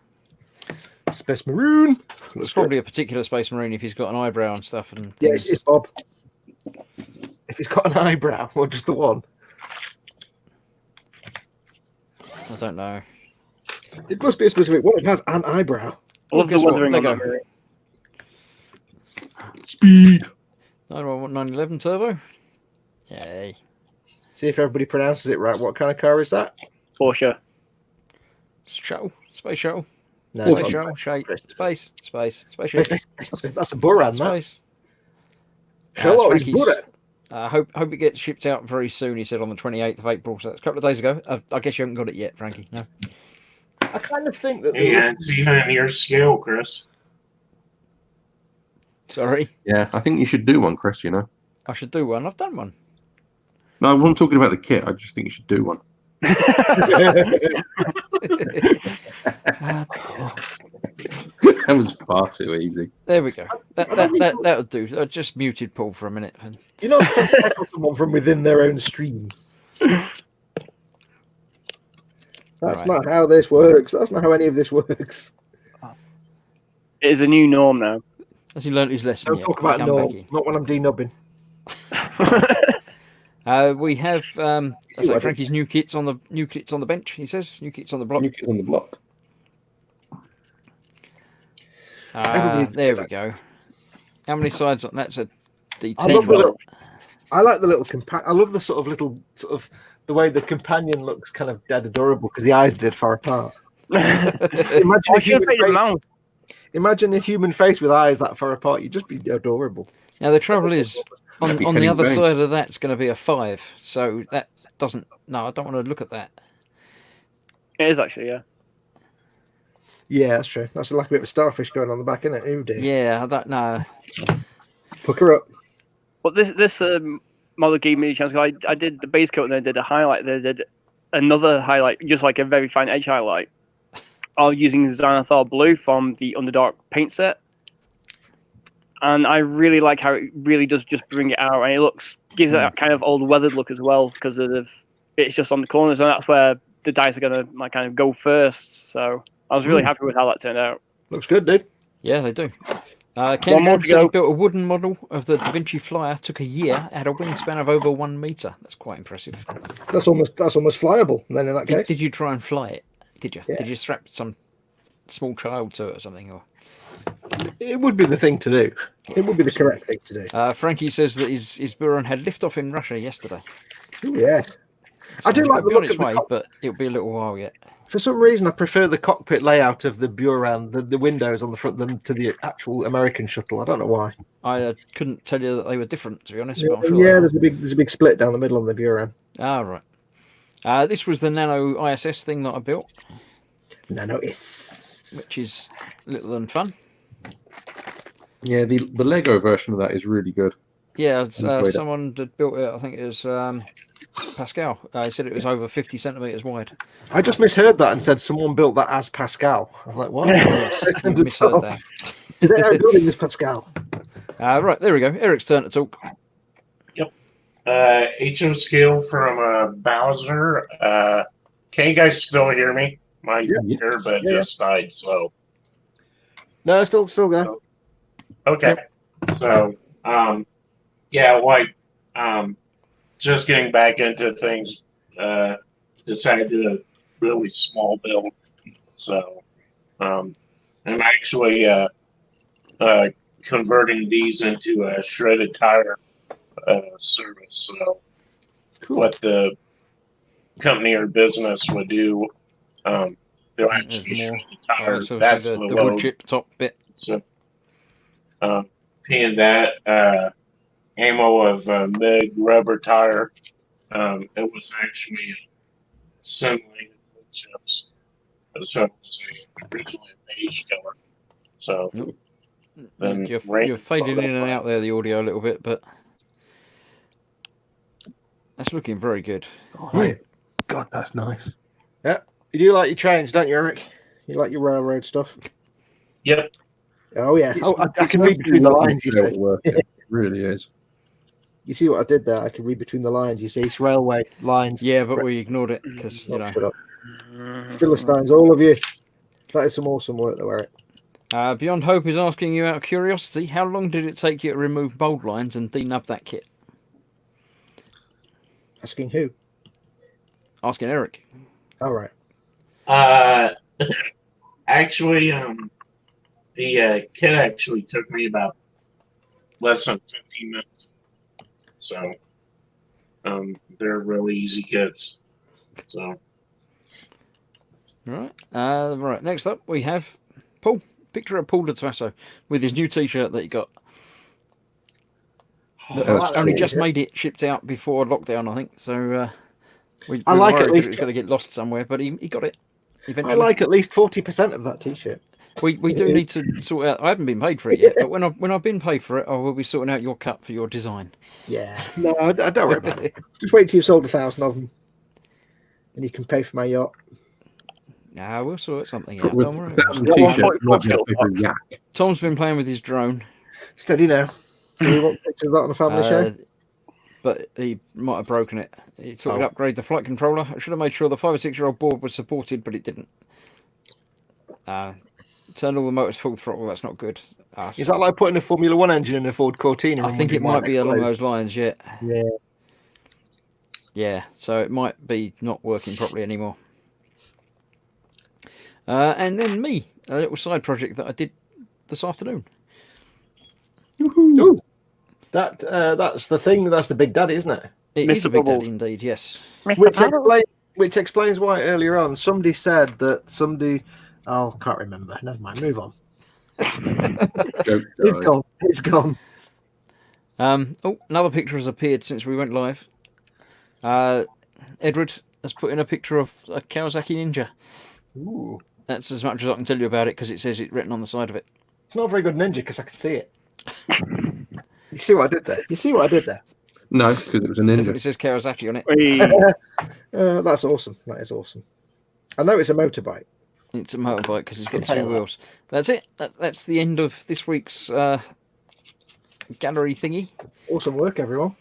Space Maroon.
It's probably a particular Space Marine if he's got an eyebrow and stuff. And
Yeah,
things.
it's Bob. If he's got an eyebrow or just the one,
I don't know.
it must be a specific one. It has an eyebrow.
I love the
guess what?
weathering on
Lego.
that movie.
speed.
911 Turbo. Yay.
See if everybody pronounces it right. What kind of car is that?
Porsche.
Shuttle. Space shuttle.
No,
Space
it's
shuttle. Shape. Space. Space. Space
not.
shuttle.
That's a Buran, that.
Space.
Hello,
it's
it's
Frankie's.
Buran.
Hope it gets shipped out very soon, he said, on the 28th of April. So that's a couple of days ago. I guess you haven't got it yet, Frankie. No.
I kind of think that.
Yeah, it's even in your scale, Chris.
Sorry.
Yeah, I think you should do one, Chris. You know.
I should do one. I've done one.
No, I wasn't talking about the kit. I just think you should do one. That was far too easy.
There we go. That'll do. I just muted Paul for a minute.
You know, tackle someone from within their own stream. That's
Right.
not how this works. That's not how any of this works.
It is a new norm now.
Has he learnt his lesson
Don't
yet?
talk about
Come
no,
back in.
not when I'm denubbing.
We have
See what I did?
Frankie's new kits on the bench. He says new kits on the block.
New kit on the block.
Everybody
There
did
we go. How many sides on that's a
I love the
D10.
little, I like the little I love the sort of the way the companion looks kind of dead adorable because the eyes are dead far apart. Imagine
I should have paid him out.
Imagine a human face with eyes that far apart. You'd just be adorable.
Now the trouble is, on
Be
the
Kenny
other
Bain.
side of that's going to be a 5. So that doesn't. No, I don't want to look at that.
It is actually, yeah.
Yeah, that's true. That's like a bit of a starfish going on the back, isn't it? Oh dear.
Yeah, I don't know.
Hook her up.
But this model gave me a chance. I did the base coat and then did a highlight. They did another highlight, just like a very fine edge highlight. I was using Xanathar Blue from the Underdark paint set. And I really like how it really does just bring it out. And it gives it that kind of old weathered look as well, because it's just on the corners. And that's where the dice are going to like kind of go first. So I was really happy with how that turned out.
Looks good, dude.
Yeah, they do.
One
Ken
more to
Jones
go.
built a wooden model of the Da Vinci Flyer. Took a year. Had a wingspan of over 1 meter. That's quite impressive.
That's almost flyable. Then in that case,
Did you try and fly it? Did you?
Yeah.
Did you strap some small child to it or something? Or
it would be the thing to do. It would be the correct thing to do.
Frankie says that his Buran had liftoff in Russia yesterday.
Ooh, yes. I do
So
like
it'll
the
be on
look
its
of the
way,
cock-
but it'll be a little while yet.
For some reason, I prefer the cockpit layout of the Buran, the windows on the front, than to the actual American shuttle. I don't know why.
I couldn't tell you that they were different, to be honest.
Yeah,
But I'm sure they are.
there's a big split down the middle on the Buran.
Ah, right. This was the Nano ISS thing that I built,
Nano is.
which is little and fun.
Yeah, the Lego version of that is really good.
Yeah,
Enjoyed it.
someone had built it. I think it was Pascal. He said it was over 50 centimeters wide.
I just misheard that and said someone built that as Pascal. I'm like, what?
Yes, you misheard that.
Today I'm building this Pascal.
Right, there we go. Eric's turn to talk.
HO skill from Bowser. Can you guys still hear me? My earbud just died, so.
No, still go.
Okay. So, just getting back into things, decided to do a really small build. So, I'm actually converting these into a shredded tire service. So, what the company or business would do, they'll actually
There's
shred the tire.
So
That's
the
the
wood
load.
chip top bit.
So, paying that ammo of MIG rubber tire. It was actually simulated wood chips. So it was originally a beige color. So then
You're fading in and out there, the audio a little bit, but that's looking very good.
Oh, God, that's nice.
Yeah. You do like your trains, don't you, Eric? You like your railroad stuff?
Yep.
Oh, yeah. I can
It's
read between the lines, you
actually
see.
worth it. It really is.
You see what I did there? I can read between the lines. You see, it's railway lines.
Yeah, but we ignored it because, you know.
Shut up. Philistines, all of you. That is some awesome work, though, Eric.
Beyond Hope is asking you out of curiosity, how long did it take you to remove bold lines and denub that kit?
Asking who?
Asking Eric.
All right.
Actually, the kit actually took me about less than 15 minutes. So, they're really easy kits. So,
Right. Right. Next up, we have Paul. Picture of Paul Lattuasso with his new T-shirt that he got.
That's
Only
cool.
just made it, shipped out before lockdown, I think. So we
I like
worried
at
that
least-
it was going to get lost somewhere, but he got it eventually.
I like at least 40% of that T-shirt.
We do need to sort out. I haven't been paid for it yet, but when I've been paid for it, I will be sorting out your cut for your design.
Yeah. No, I don't worry about it. Just wait till you've sold 1,000 of them, and you can pay for my yacht.
Nah, we'll sort something out.
With
Don't worry.
1,000
Yeah,
t-shirts,
144
you might be able to
skill
pay for a yak.
Tom's been playing with his drone,
Steady now. Do we want pictures of that on the family show?
but he might have broken it. He thought he'd
Oh.
upgrade the flight controller. I should have made sure the 5 or 6 year old board was supported, but it didn't. Turn all the motors full throttle. That's not good.
Is that like putting a Formula One engine in a Ford Cortina?
I
and
think it
wondering why
might be along
exploded?
those lines. Yeah.
Yeah.
Yeah, so it might be not working properly anymore. And then me, a little side project that I did this afternoon.
Ooh. That's the thing. That's the Big Daddy, isn't it?
It is
Mr.
a big
Bubbles.
daddy indeed, yes.
Which explains why earlier on somebody said that somebody. Oh, can't remember. Never mind. Move on.
Joke
It's
died.
gone. It's gone.
Another picture has appeared since we went live. Edward has put in a picture of a Kawasaki Ninja.
Ooh.
That's as much as I can tell you about it because it says it written on the side of it.
It's not a very good ninja because I can see it. You see what I did there? You see what I did there?
No, because it was a
Definitely
ninja.
says Kawasaki on it.
That's awesome. That is awesome. I know it's a motorbike.
It's a motorbike because it's got
Can tell
two
you that.
wheels. That's it. That's the end of this week's gallery thingy.
Awesome work, everyone.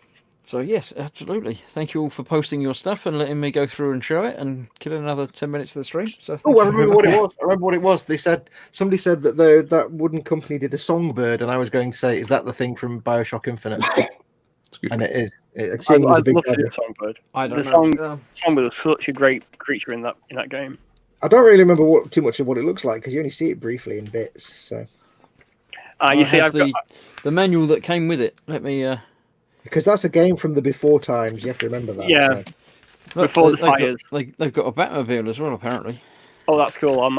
So yes, absolutely. Thank you all for posting your stuff and letting me go through and show it and kill another 10 minutes of the stream. So
Oh, I remember what it was. I remember what it was. Somebody said that that wooden company did a Songbird, and I was going to say, is that the thing from BioShock Infinite?
Excuse
And
me.
it is.
I'd
Seeing as a
love
big
to do
gadget.
a Songbird.
I don't
The
know.
Songbird was such a great creature in that game.
I don't really remember too much of what it looks like because you only see it briefly in bits. So
You see,
have
I've got
the manual that came with it. Let me.
because that's a game from the before times, you have to remember that.
Yeah.
So.
Look,
Before the
they've got-
fires.
they've got a Batmobile as well, apparently.
Oh, that's cool. I'll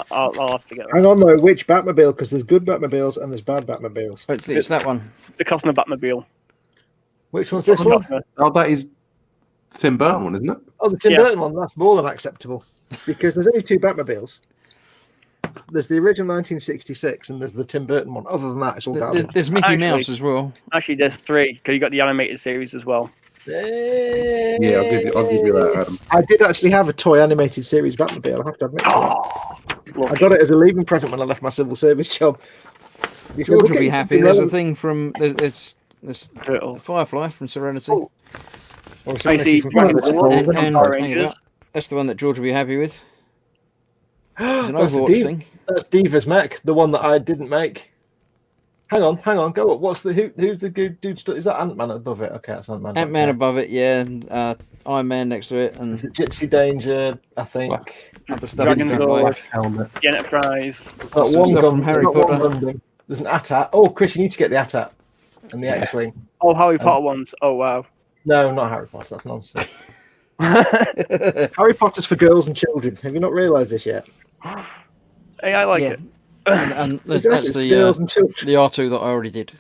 have to get that.
Hang on though, which Batmobile? Because there's good Batmobiles and there's bad Batmobiles.
Oh, it's that one.
The Cosmo Batmobile.
Which one's this one?
Oh, that is the Tim Burton one, isn't it?
Oh, the Tim
Yeah.
Burton one. That's more than acceptable because there's only two Batmobiles. There's the original 1966 and there's the Tim Burton one. Other than that, it's all garbage.
There's Mickey
Actually-
Mouse as well.
Actually, there's 3 because you got the animated series as well.
Yeah, I'll give you that, Adam.
I did actually have a toy animated series Batmobile. I have to admit. I got it as a leaving present when I left my civil service job. He said,
George
"We'll
will
get
be
you
happy.
something
There's a
relevant."
thing from there's
Turtle.
Firefly from Serenity.
Oh. Or
I
Serenity
see
from
Dragon
Fire.
Ball
And-
and
and-
Power
hang
Rangers.
about. That's the one that George will be happy with. It's an
That's the
Overwatch
Diva-
thing.
That's Diva's mech, the one that I didn't make. Hang on, go up. What's the who's the good dude? Is that Ant-Man above it? Okay, that's Ant-Man.
Ant-Man above it, yeah, and Iron Man next to it,
Is
and
it Gypsy Danger? I think.
other stuff.
Dragon's
you don't
Lord.
like.
Helmet.
The Enterprise.
Got
Some
one
stuff
gun
from Harry
got one
Potter.
Gundam. There's an AT-AT. Oh, Chris, you need to get the AT-AT and the X-wing.
Oh, Harry Potter ones. Oh, wow.
No, not Harry Potter. That's nonsense. Harry Potter's for girls and children. Have you not realised this yet?
Hey, I like
Yeah.
it.
and that's
It's
the
girls and children.
the R2 that I already did.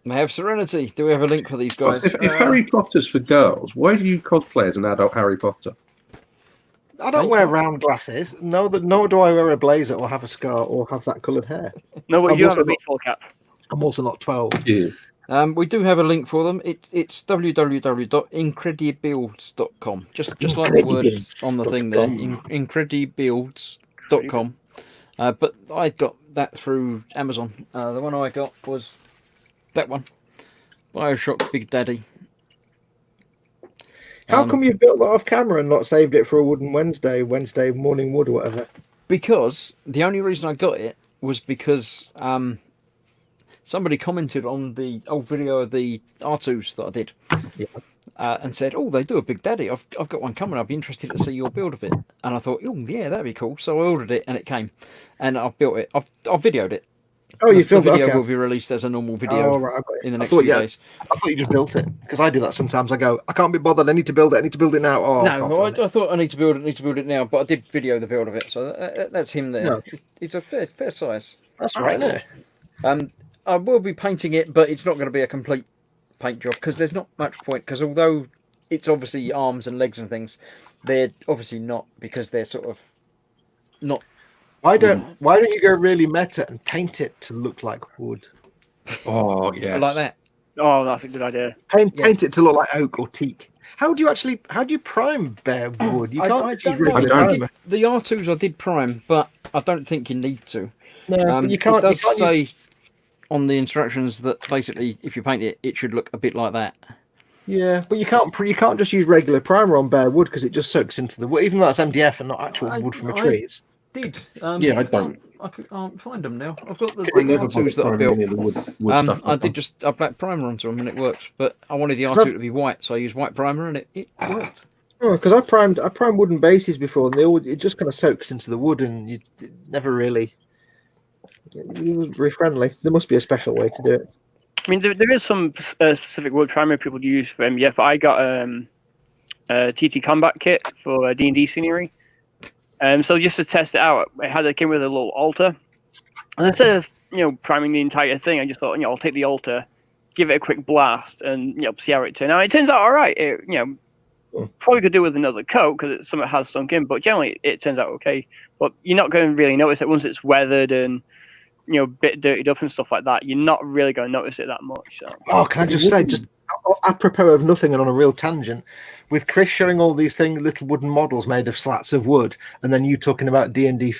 They have Serenity. Do we have a link for these guys?
If Harry Potter's for girls, why do you cosplay as an adult Harry Potter?
I don't wear round glasses. Nor do I wear a blazer or have a scar or have that coloured hair.
No, but
I'm
you have
also
a baseball cap.
I'm also not 12.
Yeah.
We do have a link for them. It's www.incredibuilds.com. Just like the words on the thing there. Incredibuilds.com. But I got that through Amazon. The one I got was that one. BioShock Big Daddy.
How come you've built that off camera and not saved it for a Wooden Wednesday morning wood or whatever?
Because the only reason I got it was because somebody commented on the old video of the R2s that I did.
Yeah.
And said, "Oh, they do a Big Daddy. I've got one coming. I'd be interested to see your build of it." And I thought, "Oh, yeah, that'd be cool." So I ordered it, and it came, and I've built it. I've videoed it.
Oh, you
The
filmed it?
video
Okay.
will be released as a normal video
Oh, right, I've got it.
in the
I
next
thought,
few
yeah,
days.
I thought you just built it because I do that sometimes. I go, I can't be bothered. I need to build it. I need to build it now. Oh, I can't
No,
find it.
I thought I need to build it now, but I did video the build of it, so that's him there.
No.
It's a fair size.
That's right, isn't it?
I will be painting it, but it's not going to be a complete paint job because there's not much point. Because although it's obviously arms and legs and things, they're obviously not because they're sort of not.
Why don't you go really meta and paint it to look like wood?
Oh, yeah.
Like that.
Oh, that's a good idea.
Paint it to look like oak or teak. How do you prime bare wood? You can't
I
use
don't
regular
know.
don't.
primer.
The R2s I did prime, but I don't think you need to.
No, but you can't.
It does
you can't use-
say on the instructions that basically if you paint it, it should look a bit like that.
yeah, but you can't just use regular primer on bare wood because it just soaks into the wood. Even though that's MDF and not actual wood from a tree. It's
Did
Yeah, I don't.
I can't find them now. I've got the
I never
R2s that I
bought
built.
any of the wood stuff.
I did just I black primer onto them and it worked, but I wanted the R2 to be white, so I used white primer and it worked.
because I primed wooden bases before, and it just kind of soaks into the wood, and it never really. It wasn't very friendly. There must be a special way to do it.
I mean, there is some specific wood primer people use for MDF, but I got a TT Combat kit for D&D scenery. So just to test it out, it came with a little altar. And instead of priming the entire thing, I just thought I'll take the altar, give it a quick blast, and see how it turns out. It turns out all right. Probably could do with another coat because something has sunk in, but generally it turns out okay. But you're not going to really notice it once it's weathered and a bit dirtied up and stuff like that. You're not really going to notice it that much. So.
Oh, can I just say, just apropos of nothing and on a real tangent, with Chris showing all these little wooden models made of slats of wood, and then you talking about D&D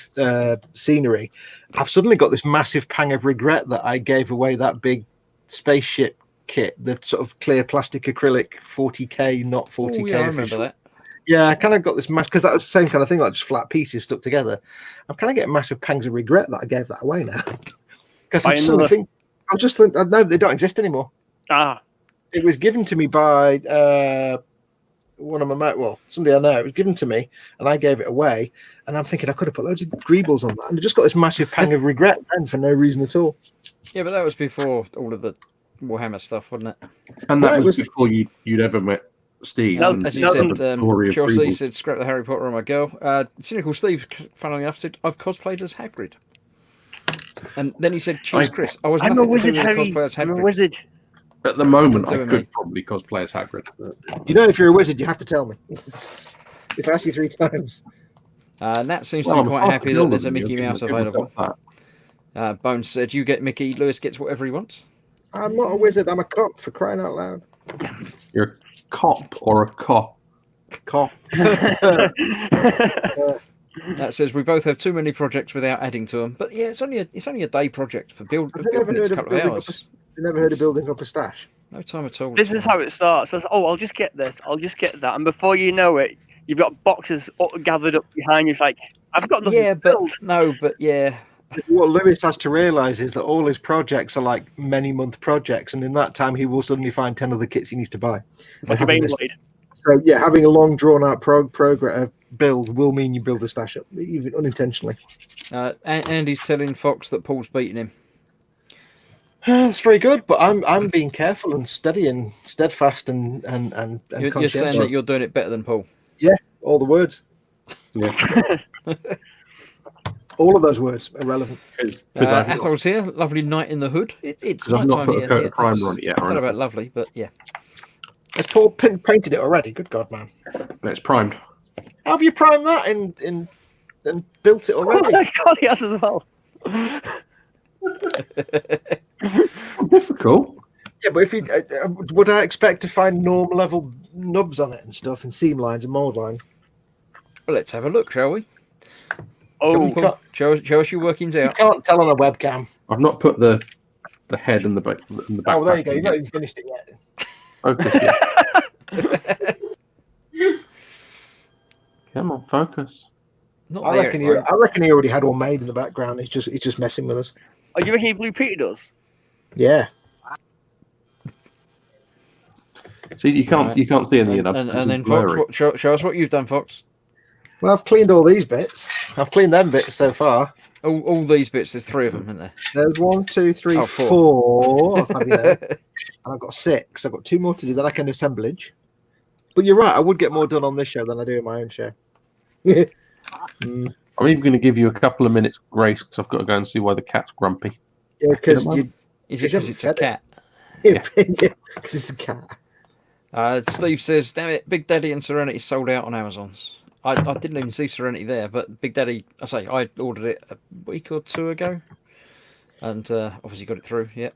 scenery, I've suddenly got this massive pang of regret that I gave away that big spaceship kit, the sort of clear plastic acrylic 40k, not 40k.
Oh, yeah, I remember that.
Yeah, I kind of got this because that was the same kind of thing, like just flat pieces stuck together. I'm kind of getting massive pangs of regret that I gave that away now. Because I just think, no, they don't exist anymore. It was given to me by one of my somebody I know. It was given to me, and I gave it away. And I'm thinking I could have put loads of greebles on that, and I just got this massive pang of regret then for no reason at all.
Yeah, but that was before all of the Warhammer stuff, wasn't it?
And that was before you'd ever met Steve.
As you said, Chelsea said, "Scrap the Harry Potter on my girl." Cynical Steve, funnily enough, said, "I've cosplayed as Hagrid." And then he said, "Choose Chris."
I'm a wizard, Harry. I'm a wizard.
At the moment, I could probably cosplay as Hagrid.
You know, if you're a wizard, you have to tell me. If I ask you 3 times.
Nat seems to be quite happy that there's a Mickey Mouse available. Bones said, "You get Mickey, Lewis gets whatever he wants."
I'm not a wizard. I'm a cop, for crying out loud.
You're a cop or a cop?
Cop.
That says we both have too many projects without adding to them. But yeah, it's only a day project for building. It's a couple of hours.
You never heard of building up a stash?
No time at all.
This is how it starts. So, I'll just get this. I'll just get that. And before you know it, you've got boxes gathered up behind you. It's like, I've got nothing to build.
Yeah.
What Lewis has to realise is that all his projects are like many-month projects, and in that time he will suddenly find 10 other kits he needs to buy. So yeah, having a long drawn-out build will mean you build a stash up, even unintentionally.
Andy's telling Fox that Paul's beating him.
That's very good, but I'm being careful and steady and steadfast and
You're saying that you're doing it better than Paul.
Yeah, all the words.
Yeah.
All of those words are relevant.
Athol's here. Lovely night in the hood. It's night time here.
I've not put a coat of primer on it yet.
I don't know about lovely, but yeah.
Has Paul painted it already? Good God, man!
It's primed.
How have you primed that and built it already?
Oh my God, he has as well.
Difficult.
Yeah, but if you would I expect to find norm level nubs on it and stuff, and seam lines and mold lines?
Well, let's have a look, shall we?
Oh,
show us your workings out.
You can't tell on a webcam.
I've not put the head and the back.
Oh, there you go. You've not even finished it yet.
Focus. Come on, focus.
I reckon he already had one made in the background. He's just messing with us.
Oh, you reckon Blue Peter does?
Yeah.
See, you can't see any of
that. And then Fox, show us what you've done, Fox.
Well, I've cleaned all these bits. I've cleaned them bits so far.
All these bits. There's 3 of them, isn't there?
There's 1, 2, 3, 4. And I've got 6. I've got 2 more to do. Then I can assemblage. But you're right. I would get more done on this show than I do in my own show.
I'm even going to give you a couple of minutes grace because I've got to go and see why the cat's grumpy.
Yeah, because
because it's a cat?
Because it's a cat.
Steve says, "Damn it, Big Daddy and Serenity sold out on Amazon's." I didn't even see Serenity there, but Big Daddy, I ordered it a week or 2 ago, and obviously got it through. Yeah.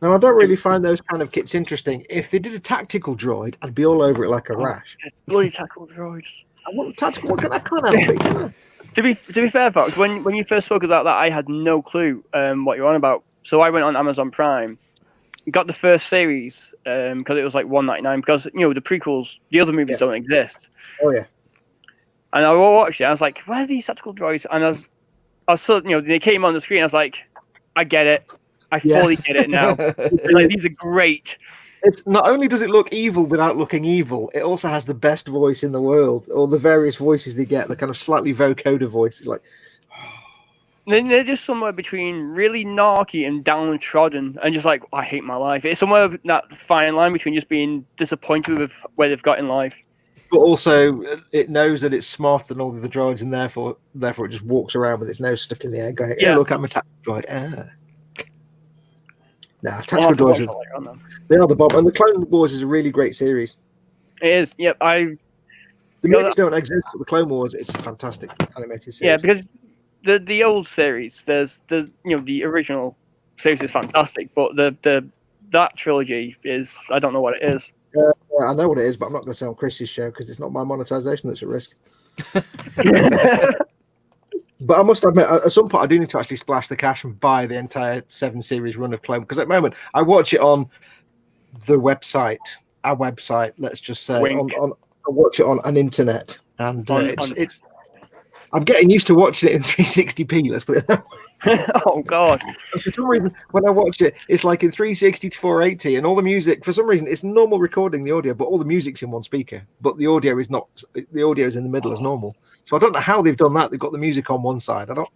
Now I don't really find those kind of kits interesting. If they did a tactical droid, I'd be all over it like a rash.
Bloody tactical droids.
I want tactical. I can't have it. Can I?
To be fair, Fox, when you first spoke about that, I had no clue what you're on about. So I went on Amazon Prime, got the first series because it was like $1.99 because the prequels, the other movies don't exist.
Oh yeah. And
I watched it. I was like, "Where are these tactical droids?" And I was so they came on the screen. I was like, "I get it. I fully get it now." Like these are great.
It's not only does it look evil without looking evil, it also has the best voice in the world. Or the various voices they get, the kind of slightly vocoder voices, like.
They're just somewhere between really narky and downtrodden, and just like I hate my life. It's somewhere that fine line between just being disappointed with where they've got in life.
But also, it knows that it's smarter than all the other droids, and therefore it just walks around with its nose stuck in the air, going, "Yeah, look, I'm a tactical droid." Nah, tactical droids. They are the bomb, and the Clone Wars is a really great series.
It is. Yep, I
The movies don't exist, but the Clone Wars, it's a fantastic animated series.
Yeah, because the old series, there's the original series is fantastic, but that trilogy is, I don't know what it is.
I know what it is, but I'm not going to say on Chris's show because it's not my monetization that's at risk. But I must admit, at some point, I do need to actually splash the cash and buy the entire 7 series run of Clone, because at the moment I watch it on the website, our website. Let's just say I watch it on an internet, and it's. I'm getting used to watching it in 360p. Let's put it that way.
Oh God!
And for some reason, when I watch it, it's like in 360 to 480, and all the music. For some reason, it's normal recording the audio, but all the music's in one speaker. But the audio is not. The audio is in the middle as normal. So I don't know how they've done that. They've got the music on one side. I don't.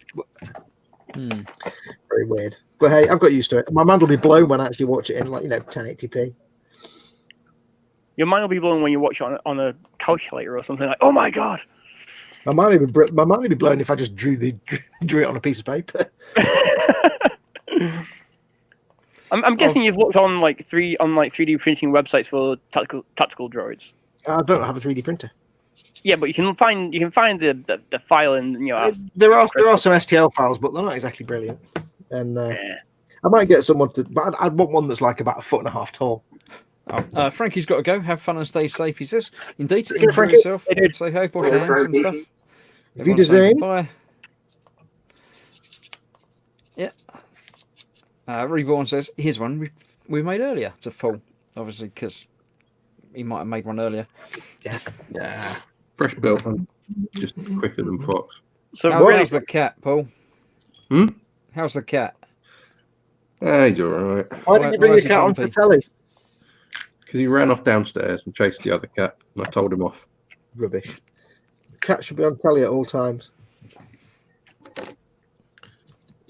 Very weird. But hey, I've got used to it. My mind will be blown when I actually watch it in 1080p.
Your mind will be blown when you watch it on a calculator or something like. Oh my God!
My mind would be blown if I just drew it on a piece of paper.
I'm guessing you've looked on 3D printing websites for tactical droids.
I don't have a 3D printer.
Yeah, but you can find the file and
there are some STL files, but they're not exactly brilliant. And I might get someone to, but I'd want one that's like about 1.5 feet tall.
Oh, Frankie's got to go. Have fun and stay safe, he says. Indeed.
Okay,
Enjoy
Frankie.
yourself. Say hi, wash your hands and stuff.
Everyone's saying
bye. Yeah. Reborn says, here's one we made earlier to full, obviously, because he might have made one earlier.
Yeah. Fresh built and just quicker than Fox.
So
how's the cat, Paul?
Hmm?
How's the cat?
He's all right.
Why didn't you bring the cat onto the telly?
Because he ran off downstairs and chased the other cat, and I told him off.
Rubbish. The cat should be on telly at all times.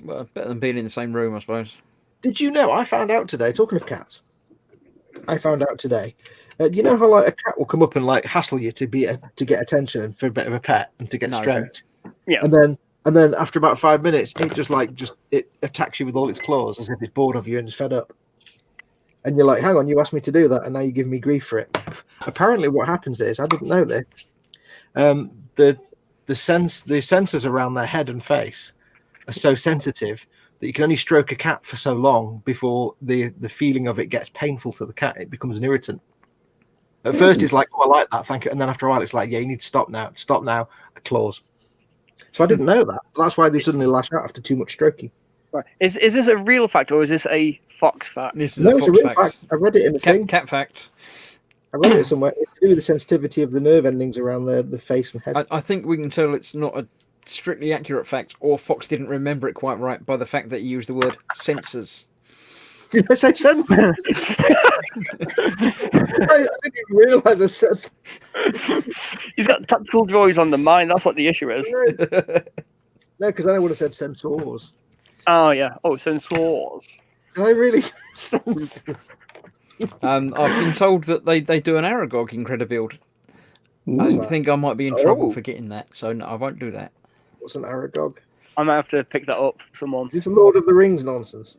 Well, better than being in the same room, I suppose.
Did you know? I found out today. Talking of cats, I found out today. You know how a cat will come up and hassle you to get attention and for a bit of a pet and to get stroked.
Yeah.
And then after about 5 minutes, it it attacks you with all its claws as if it's bored of you and is fed up. And you're like, hang on, you asked me to do that, and now you're giving me grief for it. Apparently, what happens is, I didn't know this. The sensors around their head and face are so sensitive that you can only stroke a cat for so long before the feeling of it gets painful to the cat. It becomes an irritant. At first, it's like, oh, I like that, thank you. And then after a while, it's like, yeah, you need to stop now. Stop now. Claws. So I didn't know that. That's why they suddenly lash out after too much stroking.
Right. Is this a real fact or is this a Fox fact?
This is
It's a real fact. I read it in a thing.
Cat fact.
I read it somewhere. It's to do with the sensitivity of the nerve endings around the face and head.
I think we can tell it's not a strictly accurate fact, or Fox didn't remember it quite right by the fact that he used the word sensors.
Did I say sensors? I didn't even realise I said.
He's got tactical droids on the mind. That's what the issue is.
No, because I would have said sensors.
Oh yeah. Oh, sensors.
Did I really say sensors?
I've been told that they do an Aragog in Credibuild. I think I might be in trouble for getting that, so no, I won't do that.
What's an Aragog?
I might have to pick that up. Someone.
It's a Lord of the Rings nonsense.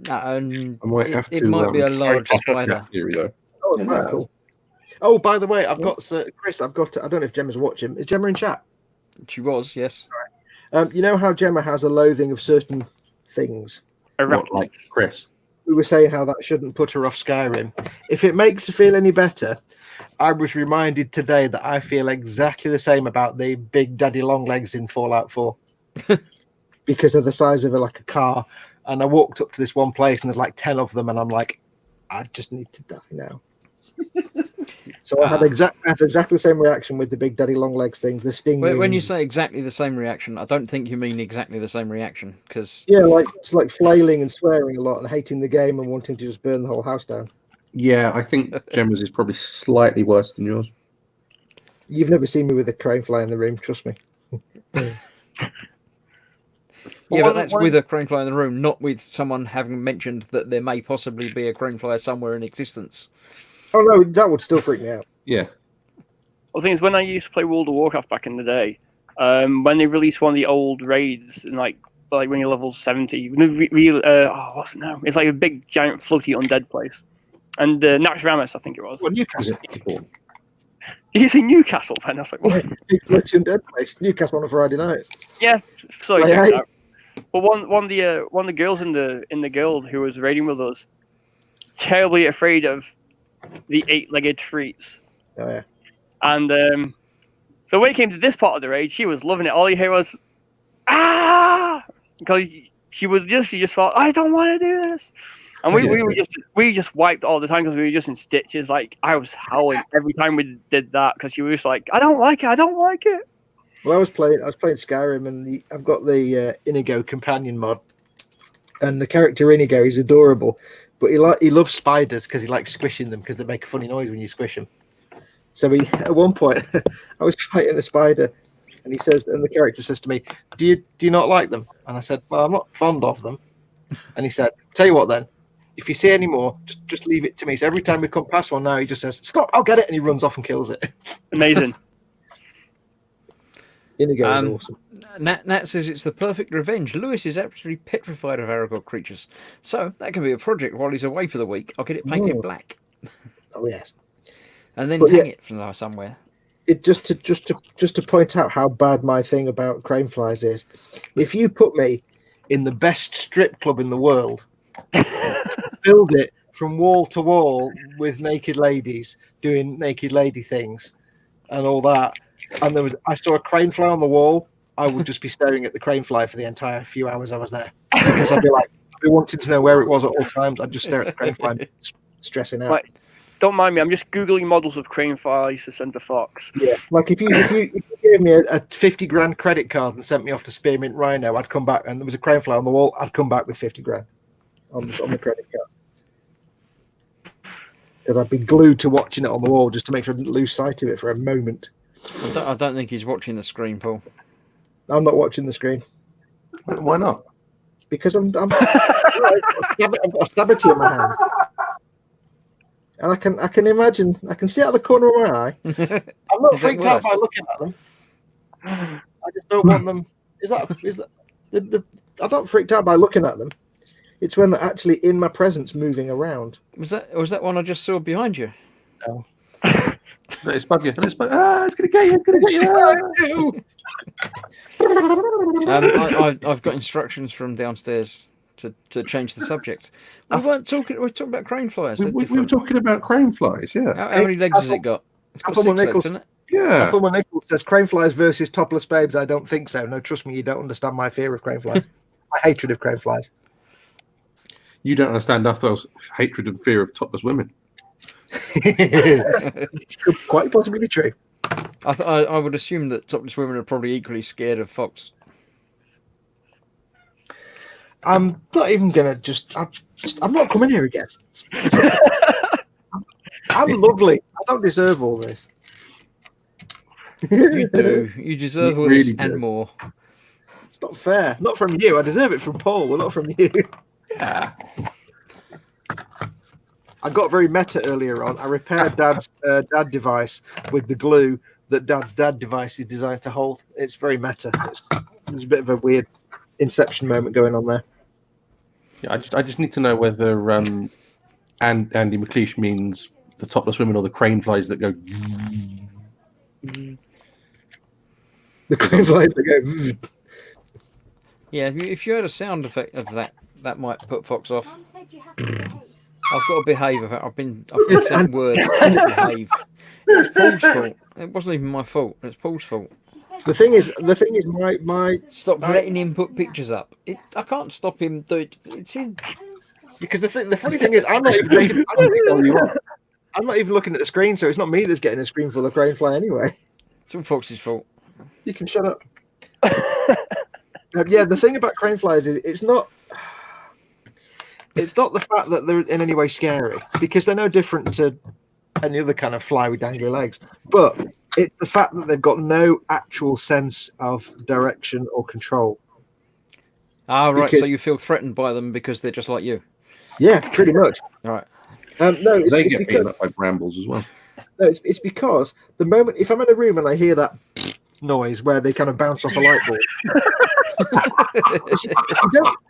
I might have to.
It might be a large spider.
Theory, though.
Oh, right, cool. Oh, by the way, I've got Chris. I don't know if Gemma's watching. Is Gemma in chat?
She was, yes.
You know how Gemma has a loathing of certain things.
Not like Chris.
We were saying how that shouldn't put her off Skyrim. If it makes her feel any better, I was reminded today that I feel exactly the same about the big daddy long legs in Fallout 4 because of the size of it, like a car. And I walked up to this one place and there's like 10 of them, and I'm like, I just need to die now. So I had exactly the same reaction with the big daddy long legs thing. The sting.
When you say exactly the same reaction, I don't think you mean exactly the same reaction, because
it's like flailing and swearing a lot and hating the game and wanting to just burn the whole house down.
Yeah, I think Gemma's is probably slightly worse than yours.
You've never seen me with a crane fly in the room, trust me.
Yeah, but that's with a crane fly in the room, not with someone having mentioned that there may possibly be a crane fly somewhere in existence.
Oh no, that would still freak me out.
Yeah.
Well, the thing is, when I used to play World of Warcraft back in the day, when they released one of the old raids, and like when you're level 70, what's it now? It's like a big, giant, floaty undead place. And Naxxramas, I think it was.
Well, Newcastle.
you see Newcastle then? I was like, what?
Big Luton Dead place, Newcastle on a Friday night.
Yeah, so
Right,
check it
hey.
out. But one of the girls in the guild who was raiding with us, terribly afraid of the 8-legged treats.
Oh yeah.
And so when it came to this part of the raid, she was loving it. All you hear was ah, because she just thought, I don't want to do this. And we just wiped all the time because we were just in stitches. Like I was howling every time we did that because she was just like, I don't like it.
Well, I was playing Skyrim, and I've got the Inigo companion mod, and the character Inigo is adorable, but he loves spiders because he likes squishing them because they make a funny noise when you squish them. So at one point, I was fighting a spider, and the character says to me, "Do you not like them?" And I said, "Well, I'm not fond of them." And he said, "Tell you what, then, if you see any more, just leave it to me." So every time we come past one now, he just says, "Stop! I'll get it," and he runs off and kills it.
Amazing.
Inigo is awesome.
Nat says it's the perfect revenge. Lewis is absolutely petrified of Aragog creatures, so that can be a project while he's away for the week. I'll get it painted black,
Oh yes.
and then hang it from somewhere.
It just to point out how bad my thing about crane flies is. If you put me in the best strip club in the world, build it from wall to wall with naked ladies doing naked lady things and all that, and I saw a crane fly on the wall, I would just be staring at the crane fly for the entire few hours I was there, because I'd be wanting to know where it was at all times. I'd just stare at the crane fly, stressing out.
Right. Don't mind me. I'm just googling models of crane flies to send to Fox.
Yeah, like if you gave me a 50 grand credit card and sent me off to Spearmint Rhino, I'd come back, and there was a crane fly on the wall, I'd come back with 50 grand on the credit card. Because I'd be glued to watching it on the wall just to make sure I didn't lose sight of it for a moment.
I don't think he's watching the screen, Paul.
I'm not watching the screen.
Why not?
Because I've got a stabity in my hand. And I can imagine, I can see out of the corner of my eye. I'm not freaked out by looking at them. I just don't want them. I'm not freaked out by looking at them. It's when they're actually in my presence moving around.
Was that one I just saw behind you?
No.
No, it's bug you. It's going to get you. It's going to get you.
I've got instructions from downstairs to change the subject. We we're talking about crane flies.
We were talking about crane flies, yeah.
How many legs has it got? It's got 6 legs, isn't it?
Yeah.
Someone Nichols says crane flies versus topless babes. I don't think so. No, trust me, you don't understand my fear of crane flies. My hatred of crane flies.
You don't understand Nuthel's hatred and fear of topless women.
It could quite possibly be true.
I would assume that topless women are probably equally scared of Fox.
I'm not even gonna I'm not coming here again. I'm lovely. I don't deserve all this.
You do. You deserve all this and more.
It's not fair. Not from you. I deserve it from Paul, but not from you.
Yeah.
I got very meta earlier on. I repaired Dad's dad device with the glue that Dad's dad device is designed to hold. It's very meta. There's a bit of a weird Inception moment going on there.
Yeah, I just need to know whether Andy McLeish means the topless women or the crane flies that go.
The crane flies that go.
Yeah, if you had a sound effect of that might put Fox off. I've got to behave. I've been sent word to behave. It was Paul's fault. It wasn't even my fault. It's Paul's fault.
The thing is, my
Stop letting him put pictures up. I can't stop him. Do it. It's him.
Because the funny thing is, I'm not even looking at the screen, so it's not me that's getting a screen full of crane fly anyway.
It's all Fox's fault.
You can shut up. Yeah, the thing about crane flies is it's not the fact that they're in any way scary, because they're no different to any other kind of fly with dangly legs, but it's the fact that they've got no actual sense of direction or control.
Ah, right. So you feel threatened by them because they're just like you.
Yeah, pretty much.
All right.
No,
They get beaten up by brambles as well.
No, it's because the moment if I'm in a room and I hear that noise where they kind of bounce off a light bulb,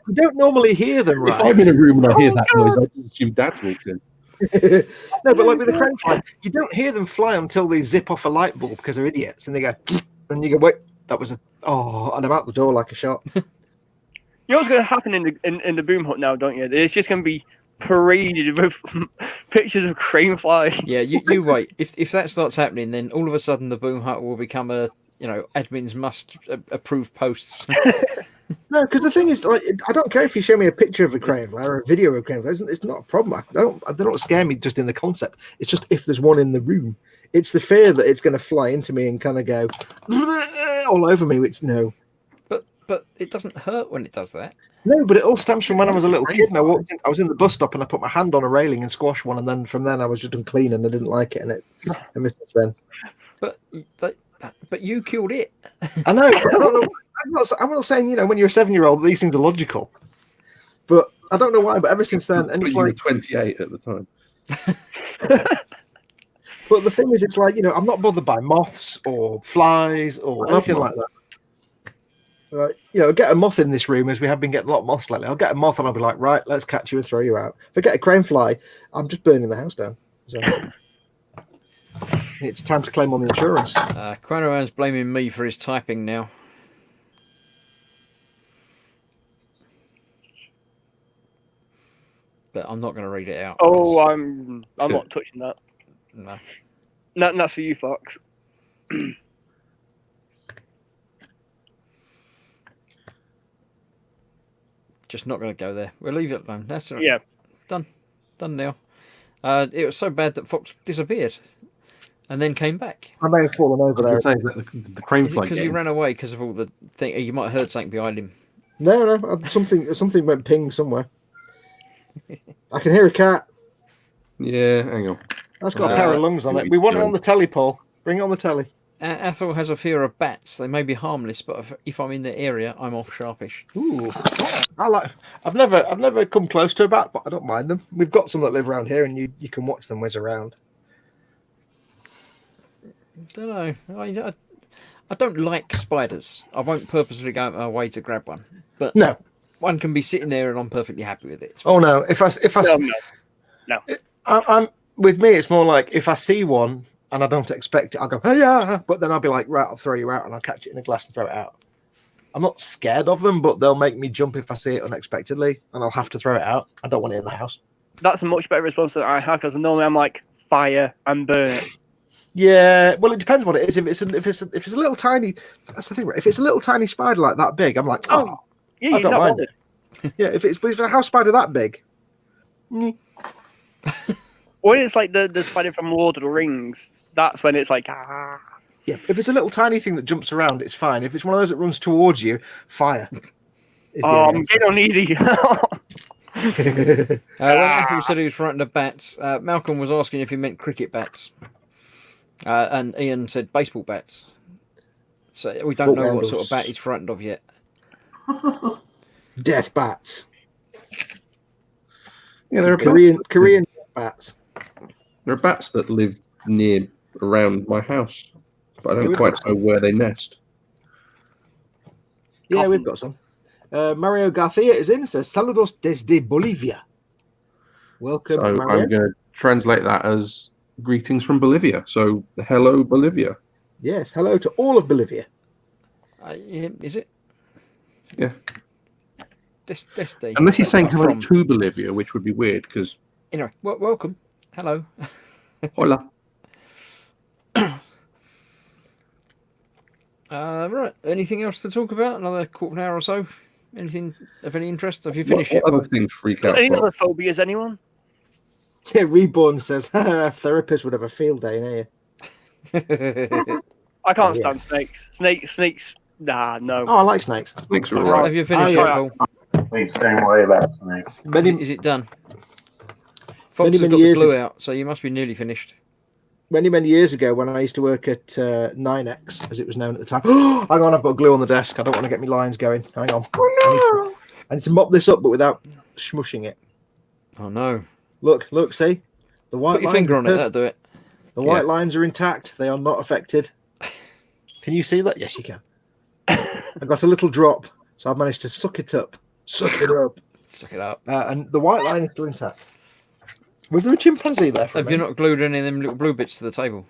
you don't normally hear them, right?
If I'm in a room and I hear that noise, I assume Dad's walked in.
No, but like with the crane fly, you don't hear them fly until they zip off a light bulb because they're idiots, and they go, and you go, wait, that was and I'm out the door like a shot.
You know what's going to happen in the boom hut now, don't you? It's just going to be paraded with pictures of crane fly.
Yeah, you wait. If that starts happening, then all of a sudden the boom hut will become a admins must approve posts.
No, because the thing is, like, I don't care if you show me a picture of a crane fly or a video of a crane fly. It's not a problem. They don't scare me just in the concept. It's just if there's one in the room. It's the fear that it's going to fly into me and kind of go all over me. Which no.
But it doesn't hurt when it does that.
No, but it all stems from when I was a little kid and I was in the bus stop and I put my hand on a railing and squashed one, and then from then I was just unclean and I didn't like it, and ever since then.
But you killed it.
I know. I'm not saying, when you're a 7-year-old, these things are logical. But I don't know why, but ever since then, and
But
it's
you were
like
28 at the time.
But the thing is, it's like, I'm not bothered by moths or flies or anything like that. Get a moth in this room, as we have been getting a lot of moths lately. I'll get a moth and I'll be like, right, let's catch you and throw you out. If I get a crane fly, I'm just burning the house down. So it's time to claim on the insurance.
Chronoman's blaming me for his typing now. But I'm not going to read it out.
Oh, I'm not touching that.
No.
That's for you, Fox.
Just not going to go there. We'll leave it alone. That's all right.
Yeah.
Done now. It was so bad that Fox disappeared and then came back.
I may have fallen over there.
The crane
Is it
fly
because he ran away because of all the thing? You might have heard something behind him.
No, something went ping somewhere. I can hear a cat.
Yeah, hang on.
That's got a pair of lungs on it. We want it on the telly, Paul. Bring it on the telly.
Athel has a fear of bats. They may be harmless, but if I'm in the area, I'm off sharpish.
Ooh, I've never come close to a bat, but I don't mind them. We've got some that live around here, and you can watch them whiz around.
Don't know. I don't like spiders. I won't purposely go out of my way to grab one. But
no,
one can be sitting there, and I'm perfectly happy with it.
Oh no! If I
no.
I'm with me. It's more like if I see one and I don't expect it, I'll go, hey, yeah, but then I'll be like, right, I'll throw you out, and I'll catch it in a glass and throw it out. I'm not scared of them, but they'll make me jump if I see it unexpectedly, and I'll have to throw it out. I don't want it in the house.
That's a much better response than I have, because normally I'm like, fire and burn it.
Yeah, well, it depends what it is. If it's a little tiny, that's the thing, right? If it's a little tiny spider like that big, I'm like, oh,
yeah,
I don't mind it. Yeah, if it's a house spider that big.
Or it's like the spider from Lord of the Rings. That's when it's like,
Yeah, if it's a little tiny thing that jumps around, it's fine. If it's one of those that runs towards you, fire.
I'm getting on easy.
When Athel said he was frightened of bats, Malcolm was asking if he meant cricket bats. And Ian said baseball bats. So we don't know what sort of bat he's frightened of yet.
Death bats.
Yeah, there are
Korean bats.
There are bats that live around my house, but I don't quite know where they nest.
Yeah, we've got some. Mario Garcia is in. Says saludos desde Bolivia. Welcome,
So
Mario.
I'm going to translate that as greetings from Bolivia. So hello, Bolivia.
Yes, hello to all of Bolivia.
Is it?
Yeah.
Desde.
Unless he's saying hello
from
to Bolivia, which would be weird because.
Anyway, welcome. Hello.
Hola.
Right. Anything else to talk about? Another quarter of an hour or so? Anything of any interest? Have you finished
What
yet?
other things freak out?
Any
Bob?
other phobias, anyone?
Yeah, Reborn says therapist would have a field day in here.
I can't stand snakes. Snakes. Nah, no.
Oh, I like snakes.
Snakes are alright.
Have you finished yet, Paul?
The same way about snakes.
Is it done? Fox
Many,
has
many
got the
years
glue
ago.
out, so you must be nearly finished.
Many, many years ago, when I used to work at 9X, as it was known at the time. Hang on, I've got glue on the desk. I don't want to get my lines going. Hang on. I need to mop this up, but without smushing it.
Oh no!
Look, see? The white
Put your
lines
finger
are
on it. That'll do it.
The white lines are intact. They are not affected. Can you see that? Yes, you can. I got a little drop, so I've managed to suck it up. Suck it up.
Suck it up.
And the white line is still intact. Was there a chimpanzee there for a
Have you
minute?
not glued any of them little blue bits to the table?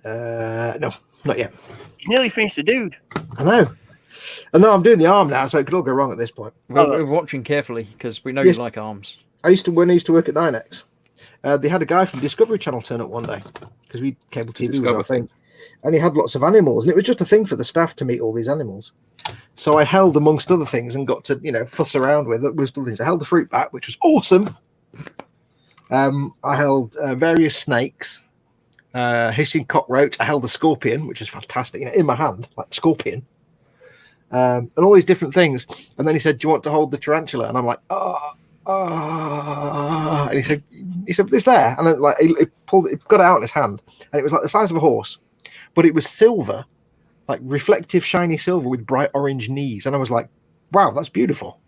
No, not yet.
He's nearly finished the dude.
I know. I know I'm doing the arm now, so it could all go wrong at this point.
Well,
Oh,
we're watching carefully because we know
Yes.
you like arms.
When I used to work at 9X, they had a guy from Discovery Channel turn up one day because we cable TV was
discover
our thing, and he had lots of animals, and it was just a thing for the staff to meet all these animals. So I held, amongst other things, and got to fuss around with other things. I held the fruit bat, which was awesome. I held various snakes, hissing cockroach. I held a scorpion, which was fantastic, in my hand, like scorpion, and all these different things. And then he said, "Do you want to hold the tarantula?" And I'm like, and he said, "It's there." And then, like, he pulled it, got it out in his hand, and it was like the size of a horse, but it was silver, like reflective, shiny silver with bright orange knees. And I was like, "Wow, that's beautiful."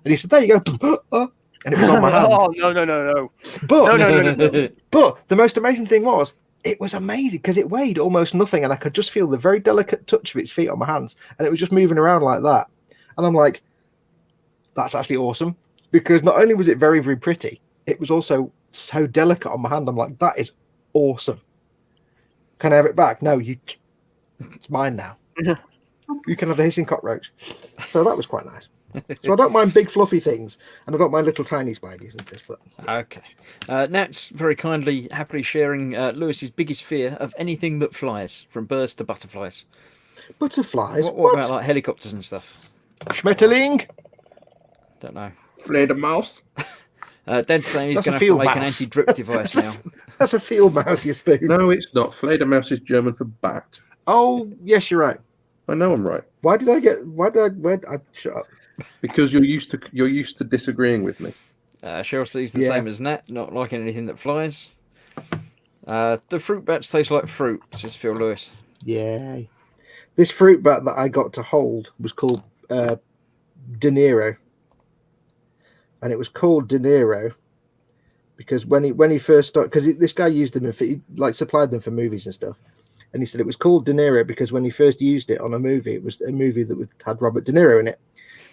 And he said, "There you go," and it was on my hand.
Oh no!
But
No.
but the most amazing thing was, it was amazing because it weighed almost nothing, and I could just feel the very delicate touch of its feet on my hands, and it was just moving around like that. And I'm like, that's actually awesome, because not only was it very, very pretty, it was also so delicate on my hand. I'm like, that is awesome. Can I have it back? No, it's mine now. You can have the hissing cockroach. So that was quite nice. So I don't mind big fluffy things, and I don't mind little tiny spideys and this. But
Okay. Nat's very kindly, happily sharing Lewis's biggest fear of anything that flies, from birds to butterflies.
butterflies.
What about like helicopters and stuff?
Schmetterling?
Don't know.
Fledermaus.
Dad's saying he's
That's a
going to have to
field
make an
mouse.
anti-drip device now.
That's a field mouse, you spoon.
No, it's not. Fledermaus is German for bat.
Oh, yes, you're right.
I know I'm right.
Why did I shut up?
Because you're used to disagreeing with me.
Cheryl sees the
Yeah.
same as Nat, not liking anything that flies. The fruit bats taste like fruit, says Phil Lewis.
Yay. This fruit bat that I got to hold was called De Niro. And it was called De Niro because when he first started, because this guy used them, he like supplied them for movies and stuff. And he said it was called De Niro because when he first used it on a movie, it was a movie that had Robert De Niro in it.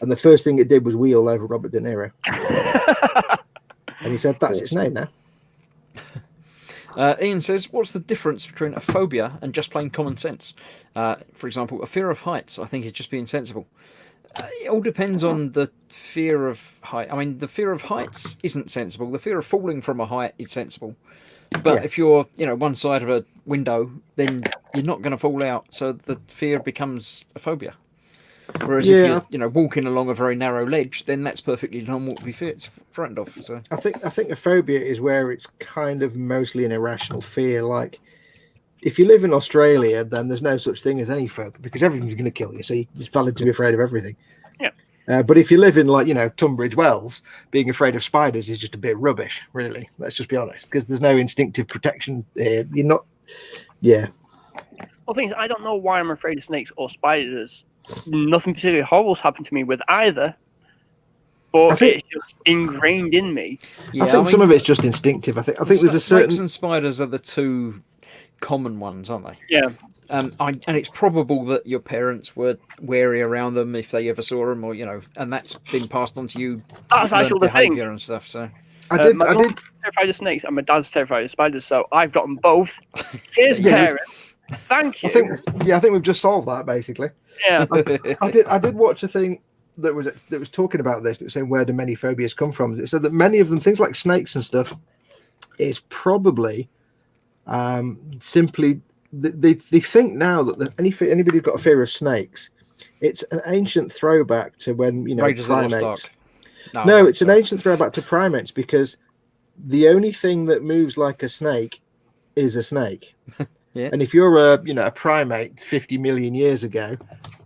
And the first thing it did was wheel over Robert De Niro. And he said, that's its name now.
Ian says, what's the difference between a phobia and just plain common sense? For example, a fear of heights, I think, is just being sensible. It all depends on the fear of height. I mean, the fear of heights isn't sensible. The fear of falling from a height is sensible. But
Yeah.
if you're, one side of a window, then you're not going to fall out. So the fear becomes a phobia. Whereas if you're, walking along a very narrow ledge, then that's perfectly normal to be frightened of. So
I think a phobia is where it's kind of mostly an irrational fear. Like, if you live in Australia, then there's no such thing as any phobia because everything's going to kill you. So it's valid to be afraid of everything.
Yeah.
But if you live in, like, Tunbridge Wells, being afraid of spiders is just a bit rubbish, really. Let's just be honest, because there's no instinctive protection here. You're not. Yeah.
Well, things I don't know why I'm afraid of snakes or spiders. Nothing particularly horrible's happened to me with either, but
I think-
it's just ingrained in me.
yeah,
I think some of it's just instinctive. I think there's a
snakes
certain.
and spiders are the two common ones, aren't they?
Yeah.
And it's probable that your parents were wary around them if they ever saw them, or and that's been passed on to you.
That's
learned
actually the thing.
behaviour and stuff. So
I did.
My mum's terrified of snakes and my dad's terrified of spiders, so I've got them both. Cheers,
Yeah.
parents. Thank you.
I think we've just solved that basically.
Yeah.
I did watch a thing that was talking about this. It was saying, where do many phobias come from? It said that many of them, things like snakes and stuff, is probably simply they think now that anybody who's got a fear of snakes, it's an ancient throwback to when
Raiders of the Lost
primates.
Ark.
No, it's an ancient throwback to primates because the only thing that moves like a snake is a snake.
Yeah.
And if you're a primate 50 million years ago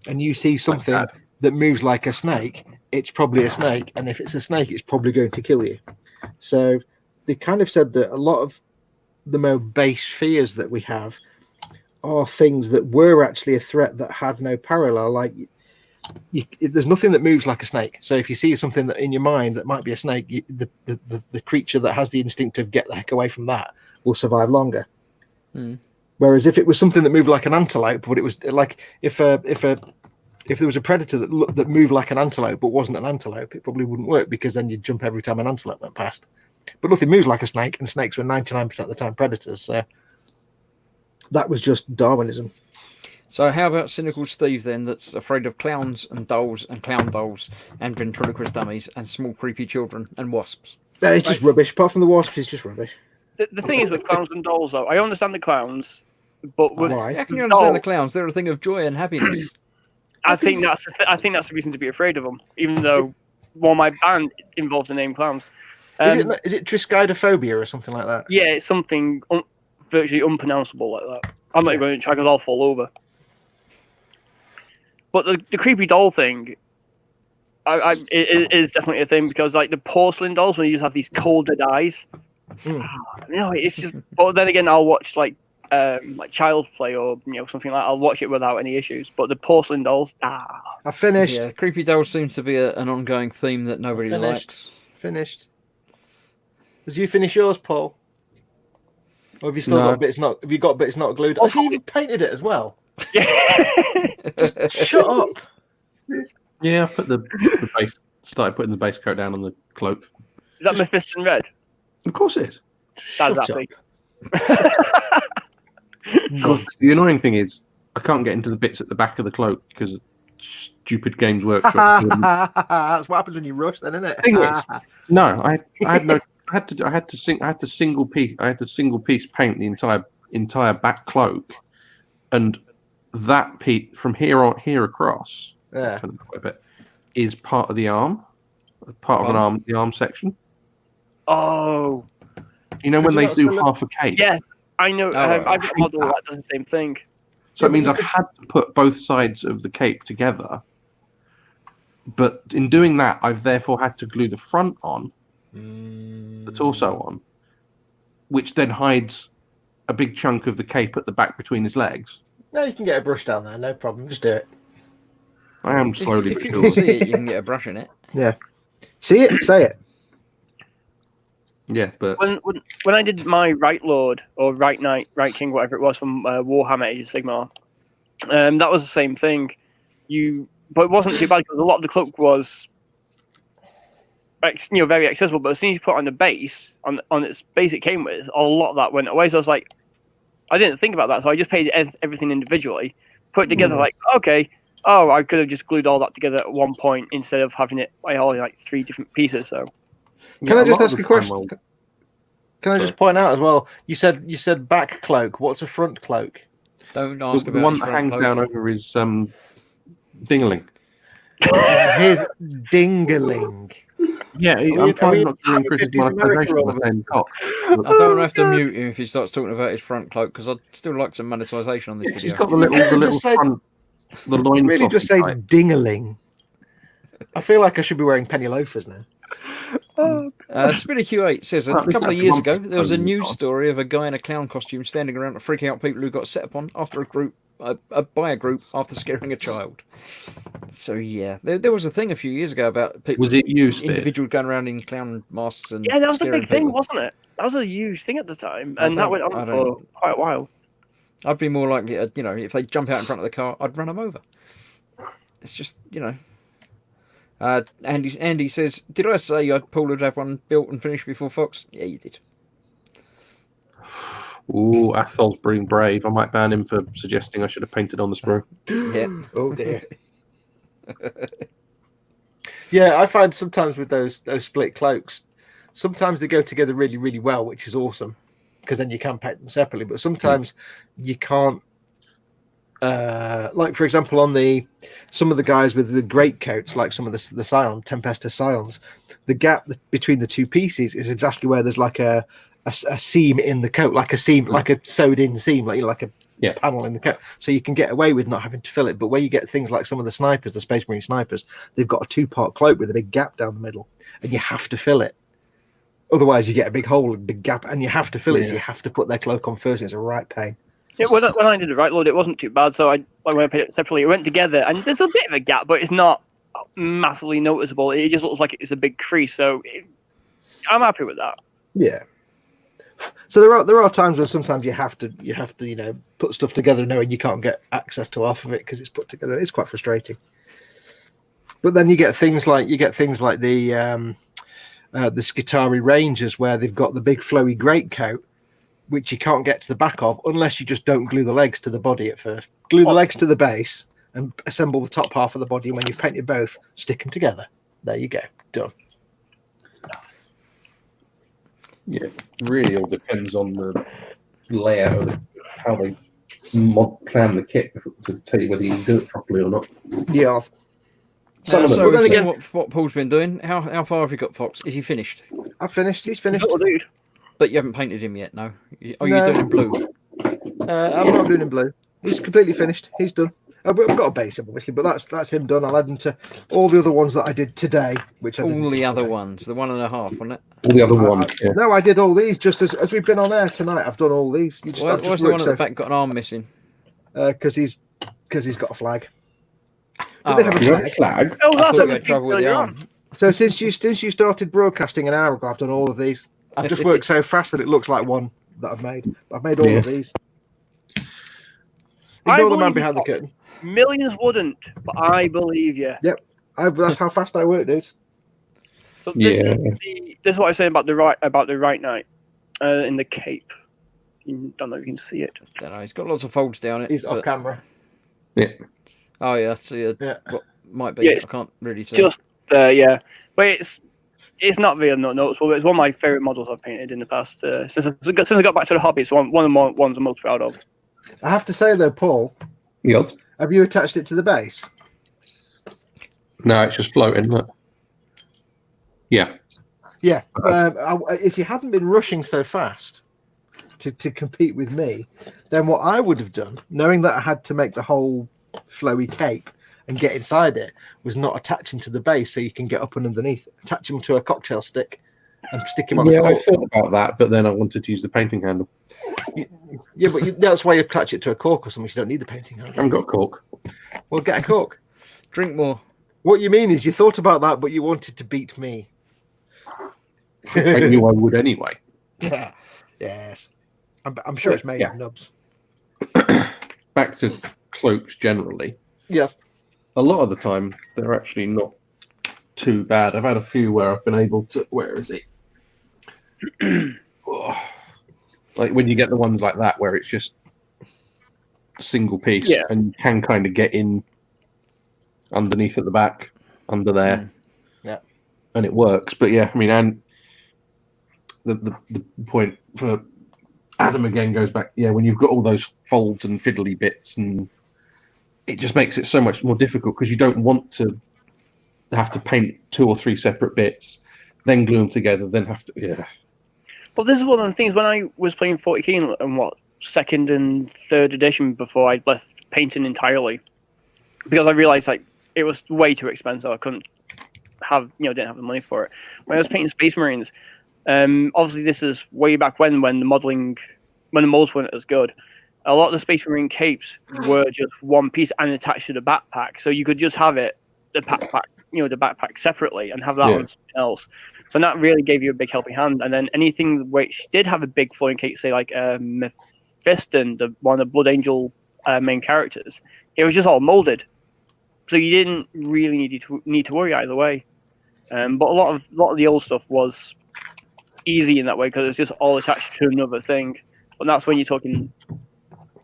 and you see something that moves like a snake, it's probably a snake. And if it's a snake, it's probably going to kill you. So they kind of said that a lot of the more base fears that we have are things that were actually a threat that had no parallel. Like there's nothing that moves like a snake. So if you see something that in your mind that might be a snake, the creature that has the instinct of get the heck away from that will survive longer.
Mm.
Whereas if it was something that moved like an antelope, but it was like if there was a predator that moved like an antelope but wasn't an antelope, it probably wouldn't work because then you'd jump every time an antelope went past. but nothing moves like a snake, and snakes were 99% of the time predators. So that was just Darwinism.
So how about cynical Steve then, that's afraid of clowns and dolls and clown dolls and ventriloquist dummies and small creepy children and wasps?
It's just rubbish. Apart from the wasps, it's just rubbish.
The thing is with clowns and dolls, though, I understand the clowns, but with
Why?
How can you understand the
dolls,
clowns? They're a thing of joy and happiness.
I think that's the reason to be afraid of them. Even though my band involves the name clowns.
Is it triskidophobia or something like that?
Yeah, it's something virtually unpronounceable like that. I'm not even going to try because I'll fall over. But the creepy doll thing, it is definitely a thing, because like the porcelain dolls, when you just have these cold-dead eyes, it's just. But then again, I'll watch like Child's Play or something like that. I'll watch it without any issues. But the porcelain dolls,
I finished.
Yeah, creepy dolls seems to be an ongoing theme that nobody likes.
Finished. Did you finish yours, Paul? Or have you still got bits not? Have you got bits not glued? Oh, you even painted it as well. Just shut up.
Yeah, I put the base. Started putting the base coat down on the cloak.
Is that Mephiston red?
Of course it is.
That's
Shut
that
up.
big.
The annoying thing is I can't get into the bits at the back of the cloak because of stupid Games Workshop.
That's what happens when you rush, then, isn't it?
Thing is, no, I had no. I had to single piece paint the entire back cloak, and that piece from here across,
Yeah.
a bit, is part of the arm, the arm section.
Oh,
You know when
Could you
they
not
do
still
half a cape.
yeah, I know.
right.
I've got a model that does the same thing.
So it means I've had to put both sides of the cape together. But in doing that, I've therefore had to glue the front on, the torso on, which then hides a big chunk of the cape at the back between his legs.
No, you can get a brush down there, no problem. Just do it.
I am slowly
If
but
you
surely.
can see it, you can get a brush in it.
Yeah. See it, say it.
Yeah, but
When I did my Right Lord or Right Knight, Right King, whatever it was from Warhammer Age of Sigmar, that was the same thing. But it wasn't too bad because a lot of the cloak was, very accessible. But as soon as you put it on the base, on its base it came with, a lot of that went away. So I was like, I didn't think about that. So I just paid everything individually, put it together. Like, okay, I could have just glued all that together at one point instead of having it all like 3 different pieces. So.
Can
yeah,
I just
lot of
ask
the
a
time
question? Can I just point out as well? You said back cloak. What's a front cloak?
Don't
I'll-
ask
the
about
one
his
that
front
hangs
cloak.
down over his dingling.
His dingaling.
Yeah, I'm trying not to ruin Chris's
50s America
monetization by saying cock.
I don't have to mute him if he starts talking about his front cloak, because I'd still like some monetization on this
She's
video.
got the little
Just say-
front, the loin
Really,
cloth
just say
type.
dingaling. I feel like I should be wearing penny loafers now.
Spinner Q8 says a
Well, at least
couple of
that's
years
one
ago there was a
thing
news
on.
story of a guy in a clown costume standing around to freak out people who got set upon after by a group after scaring a child. So yeah, there was a thing a few years ago about people,
Was it you, Spear?
individuals going around in clown masks and
Yeah, that was a
scaring
big thing,
people.
wasn't it? That was a huge thing at the time,
I
and that
don't-
went
I
on
don't-
for quite a while.
I'd be more likely, if they jump out in front of the car, I'd run them over. It's just, Andy says, did I say Paul would have one built and finished before Fox? Yeah, you did.
Ooh, Athol's being brave. I might ban him for suggesting I should have painted on the sprue.
Yeah.
Oh dear. Yeah, I find sometimes with those split cloaks, sometimes they go together really, really well, which is awesome, because then you can paint them separately. But sometimes you can't. Like for example, on some of the guys with the great coats, like some of the Scion, Tempestus Scions, the gap between the two pieces is exactly where there's like a seam in the coat, like a seam, like a sewed in seam, like a panel in the coat. So you can get away with not having to fill it. But where you get things like some of the snipers, the Space Marine snipers, they've got a 2-part cloak with a big gap down the middle, and you have to fill it. Otherwise, you get a big hole, a big gap, and you have to fill it. So you have to put their cloak on first. It's a right pain.
Yeah, when I did the Right Lord, it wasn't too bad. So when I painted it separately, it went together, and there's a bit of a gap, but it's not massively noticeable. It just looks like it's a big crease. So I'm happy with that.
Yeah. So there are times when sometimes you have to put stuff together knowing you can't get access to half of it because it's put together. It's quite frustrating. But then you get things like the the Skitarii Rangers, where they've got the big flowy greatcoat, which you can't get to the back of unless you just don't glue the legs to the body at first. Glue the legs to the base and assemble the top half of the body. And when you've painted both, stick them together. There you go. Done.
Yeah, really all depends on the layout of it, how they plan the kit to tell you whether you can do it properly or not.
Yeah.
Some of them-
So
then
we've seen
again-
what Paul's been doing. How far have you got, Fox? Is he finished?
I've finished. He's finished.
Little dude.
But you haven't painted him yet, no? Are you
No.
doing in blue?
I'm not doing in blue. He's completely finished. He's done. I've got a base, obviously, but that's him done. I'll add him to all the other ones that I did today, which I
All
didn't
the
do
other
today.
ones, the 1.5, wasn't it?
All the other ones, yeah.
No, I did all these just as we've been on air tonight. I've done all these. You just,
Why,
I've just
why's the one
worked
at the back got an arm missing?
because he's got a flag.
Oh,
they have a
right.
You have a flag?
Oh,
I
that's
thought you
a
had trouble with the arm.
So since you started broadcasting an hour ago, I've done all of these. I've just worked so fast that it looks like one that I've made. I've made all
Yeah.
of these.
I
Ignore the man
believe
behind the
you.
curtain.
Millions wouldn't, but I believe you.
That's how fast I work, dude.
So this,
Yeah.
this is what I was saying about the right knight in the cape. You don't know if you can see it.
Don't know. He's got lots of folds down it.
He's off
but-
camera.
Oh yeah, I see.
Yeah.
What might be?
Yeah,
I
it's
can't really see.
Just yeah, but it's not really noticeable. It's one of my favorite models I've painted in the past. Since I got back to the hobby, it's one of the ones I'm most proud of.
I have to say though, Paul,
Yes.
have you attached it to the base?
No, it's just floating. Look. Yeah.
Yeah. If you hadn't been rushing so fast to compete with me, then what I would have done, knowing that I had to make the whole flowy cape and get inside it, was not attach him to the base so you can get up and underneath. Attach him to a cocktail stick and stick him on
Yeah,
a
I
cork.
thought about that, but then I wanted to use the painting handle.
Yeah, but that's why you attach it to a cork or something. You don't need the painting
I
handle.
haven't got cork.
Well, get a cork.
Drink more.
What you mean is you thought about that, but you wanted to beat me.
I knew I would anyway.
Yeah. Yes. I'm sure it's made
Yeah.
of nubs.
Back to cloaks generally.
Yes.
A lot of the time, they're actually not too bad. I've had a few where I've been able to. Where is it? Oh. Like when you get the ones like that where it's just a single piece,
Yeah.
and you can kind of get in underneath at the back, under there,
Yeah.
and it works. But yeah, I mean, and the point for Adam again goes back. Yeah, when you've got all those folds and fiddly bits, and it just makes it so much more difficult because you don't want to have to paint 2 or 3 separate bits, then glue them together, then have to. Yeah.
Well, this is one of the things when I was playing 40k and what 2nd and 3rd edition before I left painting entirely, because I realized like it was way too expensive. I couldn't have didn't have the money for it. When I was painting Space Marines, obviously this is way back when the molds weren't as good. A lot of the Space Marine capes were just one piece and attached to the backpack, so you could just have the backpack separately and have that on something else. So that really gave you a big helping hand. And then anything which did have a big flowing cape, say like Mephiston, one of the Blood Angel main characters, it was just all molded, so you didn't really need to worry either way. But a lot of the old stuff was easy in that way because it's just all attached to another thing. But that's when you're talking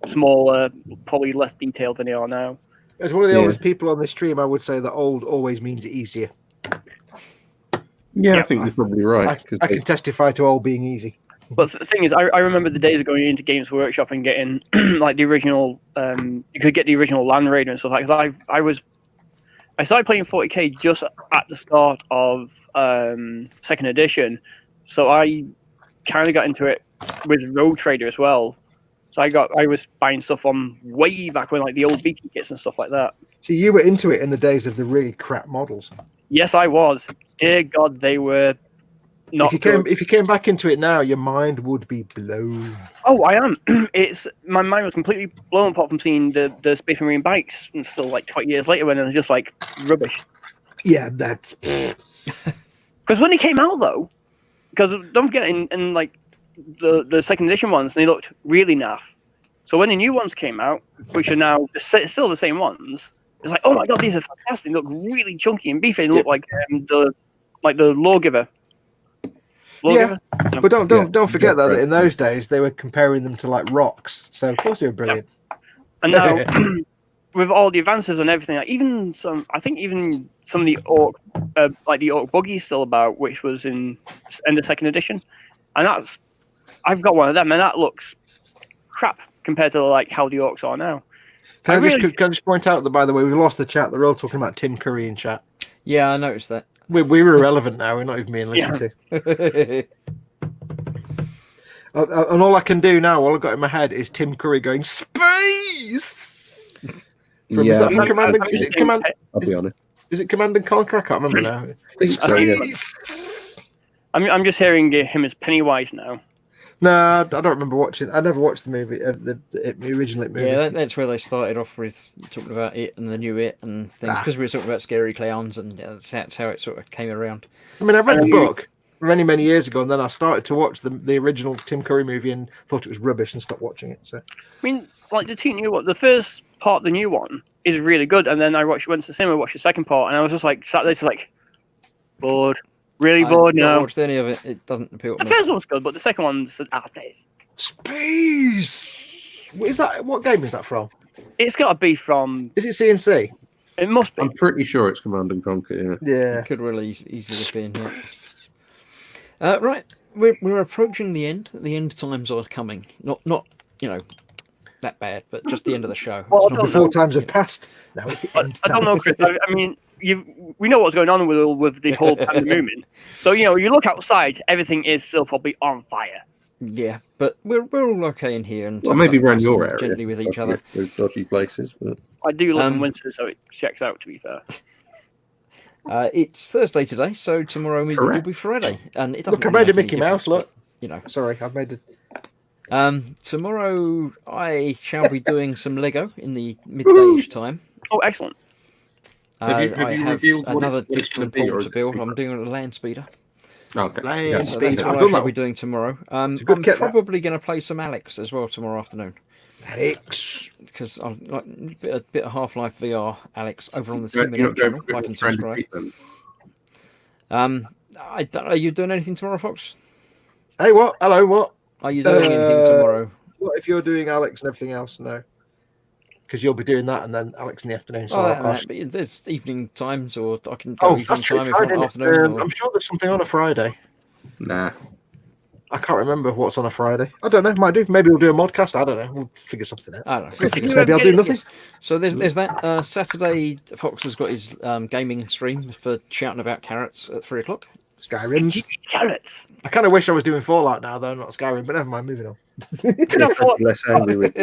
smaller, probably less detailed than they are now.
As one of the
Yeah.
oldest people on this stream, I would say that old always means easier.
Yeah, I
Yeah.
think you're probably right.
I
'cause
can testify to old being easy.
But the thing is, I remember the days of going into Games Workshop and getting like the original. You could get the original Land Raider and stuff like that. I started playing 40k just at the start of 2nd edition, so I kind of got into it with Road Trader as well. So I was buying stuff on way back when, like the old Beaky kits and stuff like that.
See, you were into it in the days of the really crap models.
Yes, I was. Dear God, they were not good.
If you came back into it now, your mind would be blown.
Oh, I am. My mind was completely blown apart from seeing the Space Marine bikes, and still like 20 years later when it was just like rubbish.
Yeah, that's
Because when they came out though, because don't forget in like the 2nd edition ones, they looked really naff. So when the new ones came out, which are now still the same ones, it's like, oh my God, these are fantastic. They look really chunky and beefy. They look like the Lawgiver. Lawgiver.
But don't forget
Yeah,
though that
right.
in those days they were comparing them to like rocks, so of course they were brilliant.
And now, with all the advances and everything, like even some of the orc, like the orc buggy is still about, which was in the second edition, and I've got one of them, and that looks crap compared to like how the orcs are now.
Can I just point out that, by the way, we lost the chat. They're all talking about Tim Curry in chat.
Yeah, I noticed that.
We're irrelevant now. We're not even being listened to. And all I can do now, all I've got in my head, is Tim Curry going space. From,
Yeah,
is that from
I'm-
Command?
I'm
Is it
thinking-
Command?
I'll be honest.
Is it Command and Conquer? I can't remember now.
I think so, yeah.
Space!
I'm just hearing him as Pennywise now.
No, I don't remember watching. I never watched the movie, the original movie.
Yeah, that's where they started off with talking about it and the new it and things, because we were talking about scary clowns, and that's how it sort of came around.
I mean, I read the book many years ago, and then I started to watch the original Tim Curry movie and thought it was rubbish and stopped watching it. So
I mean, like the two new one, the first part of the new one is really good, and then I went to the cinema, watched the second part, and I was just like sat there, just like bored, really bored.
I
now.
haven't watched any of it. It doesn't appeal to
The
me.
first one's good, but the second one's days.
space. What is that? What game is that from?
It's got to be from.
Is it CNC?
It must be.
I'm pretty sure it's Command and Conquer. Yeah.
Yeah.
It could really easily be in here. Right, we're approaching the end. The end times are coming. Not that bad, but just the end of the show.
Well,
It's not
Before times have passed. Now it's the end.
I don't know, Chris. I mean, we know what's going on with the whole pandemic. So you look outside, everything is still probably on fire.
Yeah, but we're all okay in here, and
Well, maybe around
nice
your
and
area.
gently with each other.
Those dodgy places. But...
I do live in
Um,
winter, so it checks out. To be fair,
It's Thursday today, so tomorrow will
Correct.
be Friday, and it doesn't.
Look, I
really
made a
make any
Mickey Mouse.
difference,
Look.
but,
Sorry, I've made the.
Tomorrow I shall be doing some Lego in the midday-ish time.
oh, excellent.
Have you
I have
revealed what
another
it's gonna
different
be, or
portal
is
to
it
build.
secret?
I'm doing a land speeder.
Okay.
Land
Yeah.
So
speeder.
that's
I've
what I
done
shall
that.
be doing tomorrow.
a good
I'm
kit, that.
probably going to play some Alex as well tomorrow afternoon,
Alex.
because I'm like a bit of Half-Life VR Alex over on the
You're
Simulator
not going
channel.
for a
Like
bit
and
of friend
subscribe.
treatment.
Are you doing anything tomorrow, Fox?
Hey, what? Hello, what?
Are you doing anything tomorrow?
What if you're doing Alex and everything else? No. Because you'll be doing that and then Alex in the afternoon. So
Oh,
I'll ask-
but there's evening times, or I can go
Oh,
evening
that's true.
time if
Friday.
not afternoon.
I'm sure there's something on a Friday.
Nah.
I can't remember what's on a Friday. I don't know. Might do. Maybe we'll do a modcast. I don't know. We'll figure something out.
I don't know.
Chris, did you
Maybe I'll
ever
do
get-
nothing.
Yes. So there's that Saturday. Fox has got his gaming stream for shouting about carrots at 3:00.
Skyrim.
Carrots.
I kind of wish I was doing Fallout now, though, not Skyrim. But never mind. Moving on.
You know,
Less angry with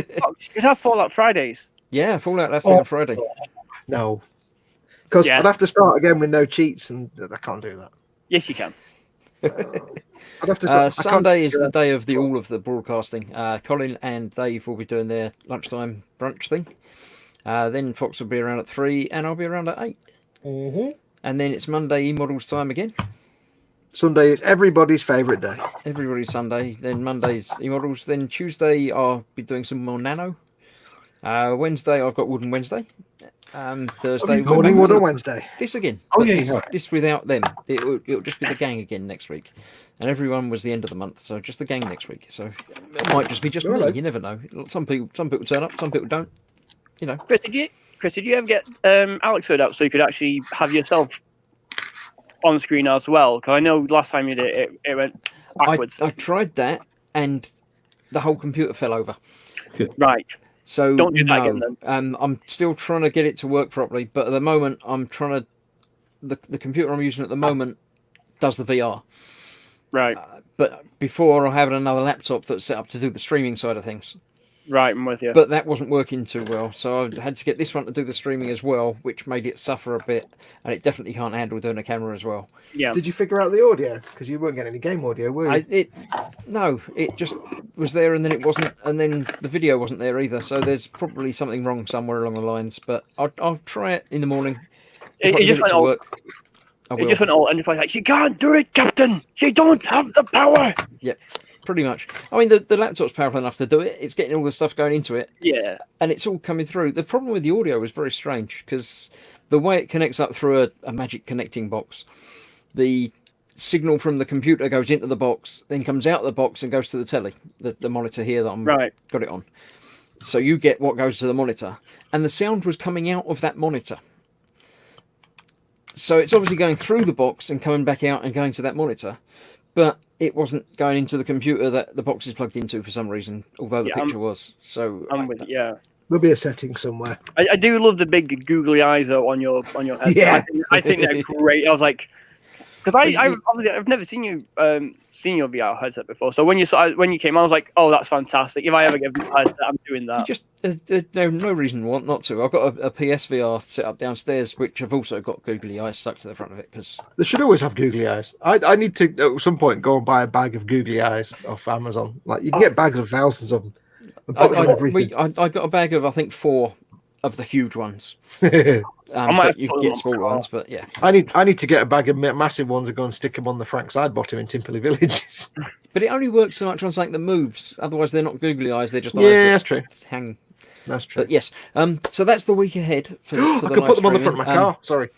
you have Fallout Fridays.
Yeah, Fallout left on Friday.
No. Because
Yeah.
I'd have to start again with no cheats, and I can't do that.
Yes, you can.
I'd have to start. I can't
Sunday is
do
the
that.
day of all of the broadcasting. Colin and Dave will be doing their lunchtime brunch thing. Then Fox will be around at 3, and I'll be around at 8.
Mhm.
And then it's Monday E-Models time again.
Sunday is everybody's favourite day.
Everybody's Sunday. Then Monday's E-Models. Then Tuesday I'll be doing some more Nano. Wednesday I've got Wooden Wednesday. Thursday we're
Morning
back
wood
to
on Wednesday.
this again.
Oh,
but
yeah,
this,
yeah.
this without them. It'll just be the gang again next week. And everyone was the end of the month, so just the gang next week. So it might just be just me.
Alright.
You never know. Some people turn up, some people don't. You know.
Chris, did you ever get Alex hood up so you could actually have yourself on screen as well? Because I know last time you did it, it went backwards.
I tried that, and the whole computer fell over.
Right.
So
Don't do that
no.
again, then.
I'm still trying to get it to work properly, but at the moment I'm trying to. The computer I'm using at the moment does the VR,
Right.
but before I have another laptop that's set up to do the streaming side of things.
Right. I'm with you.
But that wasn't working too well, so I had to get this one to do the streaming as well, which made it suffer a bit, and it definitely can't handle doing a camera as well.
yeah.
Did you figure out the audio? Because you weren't getting any game audio, were you?
No, it just was there and then it wasn't, and then the video wasn't there either. So there's probably something wrong somewhere along the lines. But I'll try it in the morning. If I
It
can
just
get
went
to
all.
work, I
It
will.
just went all. And it's like, she can't do it, Captain. She don't have the power.
Pretty much. I mean, the laptop's powerful enough to do it. It's getting all the stuff going into it,
Yeah.
and it's all coming through. The problem with the audio was very strange because the way it connects up through a magic connecting box, the signal from the computer goes into the box, then comes out of the box and goes to the telly, the monitor here that I'm got it on. So you get what goes to the monitor, and the sound was coming out of that monitor. So it's obviously going through the box and coming back out and going to that monitor, but it wasn't going into the computer that the box is plugged into for some reason, although the picture was. So
There'll be a setting somewhere.
I do love the big googly eyes though on your head.
Yeah.
I think they're great. I was like, because obviously I've never seen you seen your VR headset before. So when you came, I was like, oh, that's fantastic. If I ever get a VR headset, I'm doing that.
No reason not to. I've got a PSVR set up downstairs, which I've also got googly eyes stuck to the front of it because
they should always have googly eyes. I need to at some point go and buy a bag of googly eyes off Amazon. Like you can get bags of thousands of them.
I got a bag of I think 4 of the huge ones. But you can get small ones, but yeah.
I need to get a bag of massive ones and go and stick them on the Frank Sidebottom in Timperley Village.
But it only works so much on something that moves. Otherwise, they're not googly eyes. They're just eyes
that's true.
Hang.
That's true.
But yes. So that's the week ahead for the
I could put them on the front of my car. Sorry.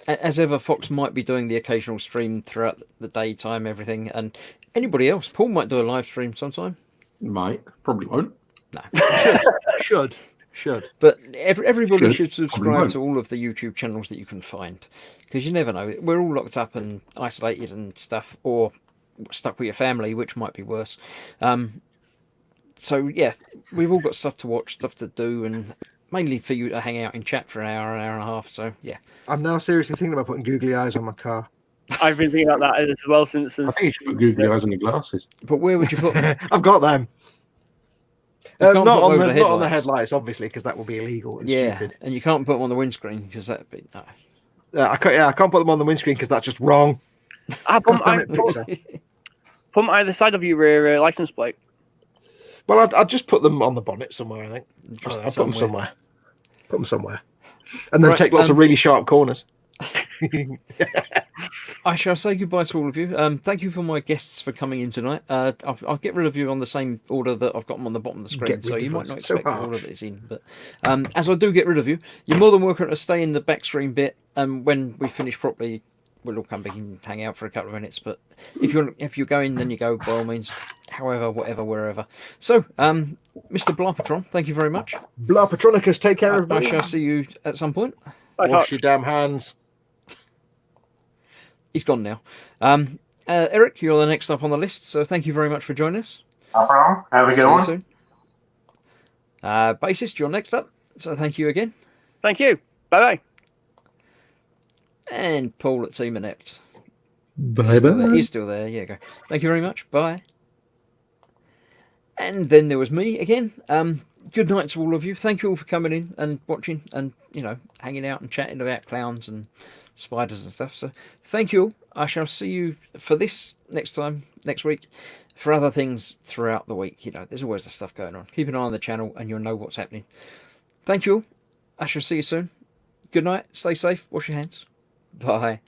As ever, Fox might be doing the occasional stream throughout the daytime, everything, and anybody else. Paul might do a live stream sometime.
Might, probably won't.
No.
Should.
But everybody should subscribe to all of the YouTube channels that you can find, because you never know. We're all locked up and isolated and stuff, or stuck with your family, which might be worse. So yeah, we've all got stuff to watch, stuff to do, and mainly for you to hang out and chat for an hour and a half. So yeah,
I'm now seriously thinking about putting googly eyes on my car.
I've been thinking about that as well since.
I think you should put googly eyes on your glasses.
But where would you put them?
I've got them.
Not
on the headlights, obviously, because that would be illegal and stupid.
And you can't put them on the windscreen because that'd be no.
I can't put them on the windscreen because that's just wrong.
Put them either side of your rear license plate.
Well, I'd just put them on the bonnet somewhere. I think. I'll put them somewhere. Put them somewhere, and then take lots of really sharp corners.
I shall say goodbye to all of you. Thank you for my guests for coming in tonight. I'll get rid of you on the same order that I've got them on the bottom of the screen, so you might not expect the order that it's in. But as I do get rid of you, you're more than welcome to stay in the backstream bit, and when we finish properly, we'll all come back and hang out for a couple of minutes. But if you're going, then you go by all means. However, whatever, wherever. So, Mr. Blarpatron, thank you very much.
Blarpatronicus, take care, everybody.
I shall see you at some point.
Wash your damn hands.
He's gone now. Eric, you're the next up on the list, so thank you very much for joining us.
No problem. Have a good one.
See you soon. Bassist, you're next up, so thank you again.
Thank you. Bye-bye.
And Paul at Team Inept.
Bye-bye.
He's still there. Yeah, go. Thank you very much. Bye. And then there was me again. Good night to all of you. Thank you all for coming in and watching and, hanging out and chatting about clowns and spiders and stuff. So thank you all. I shall see you for this next week, for other things throughout the week. There's always the stuff going on. Keep an eye on the channel and you'll know what's happening. Thank you all. I shall see you soon. Good night. Stay safe. Wash your hands. Bye.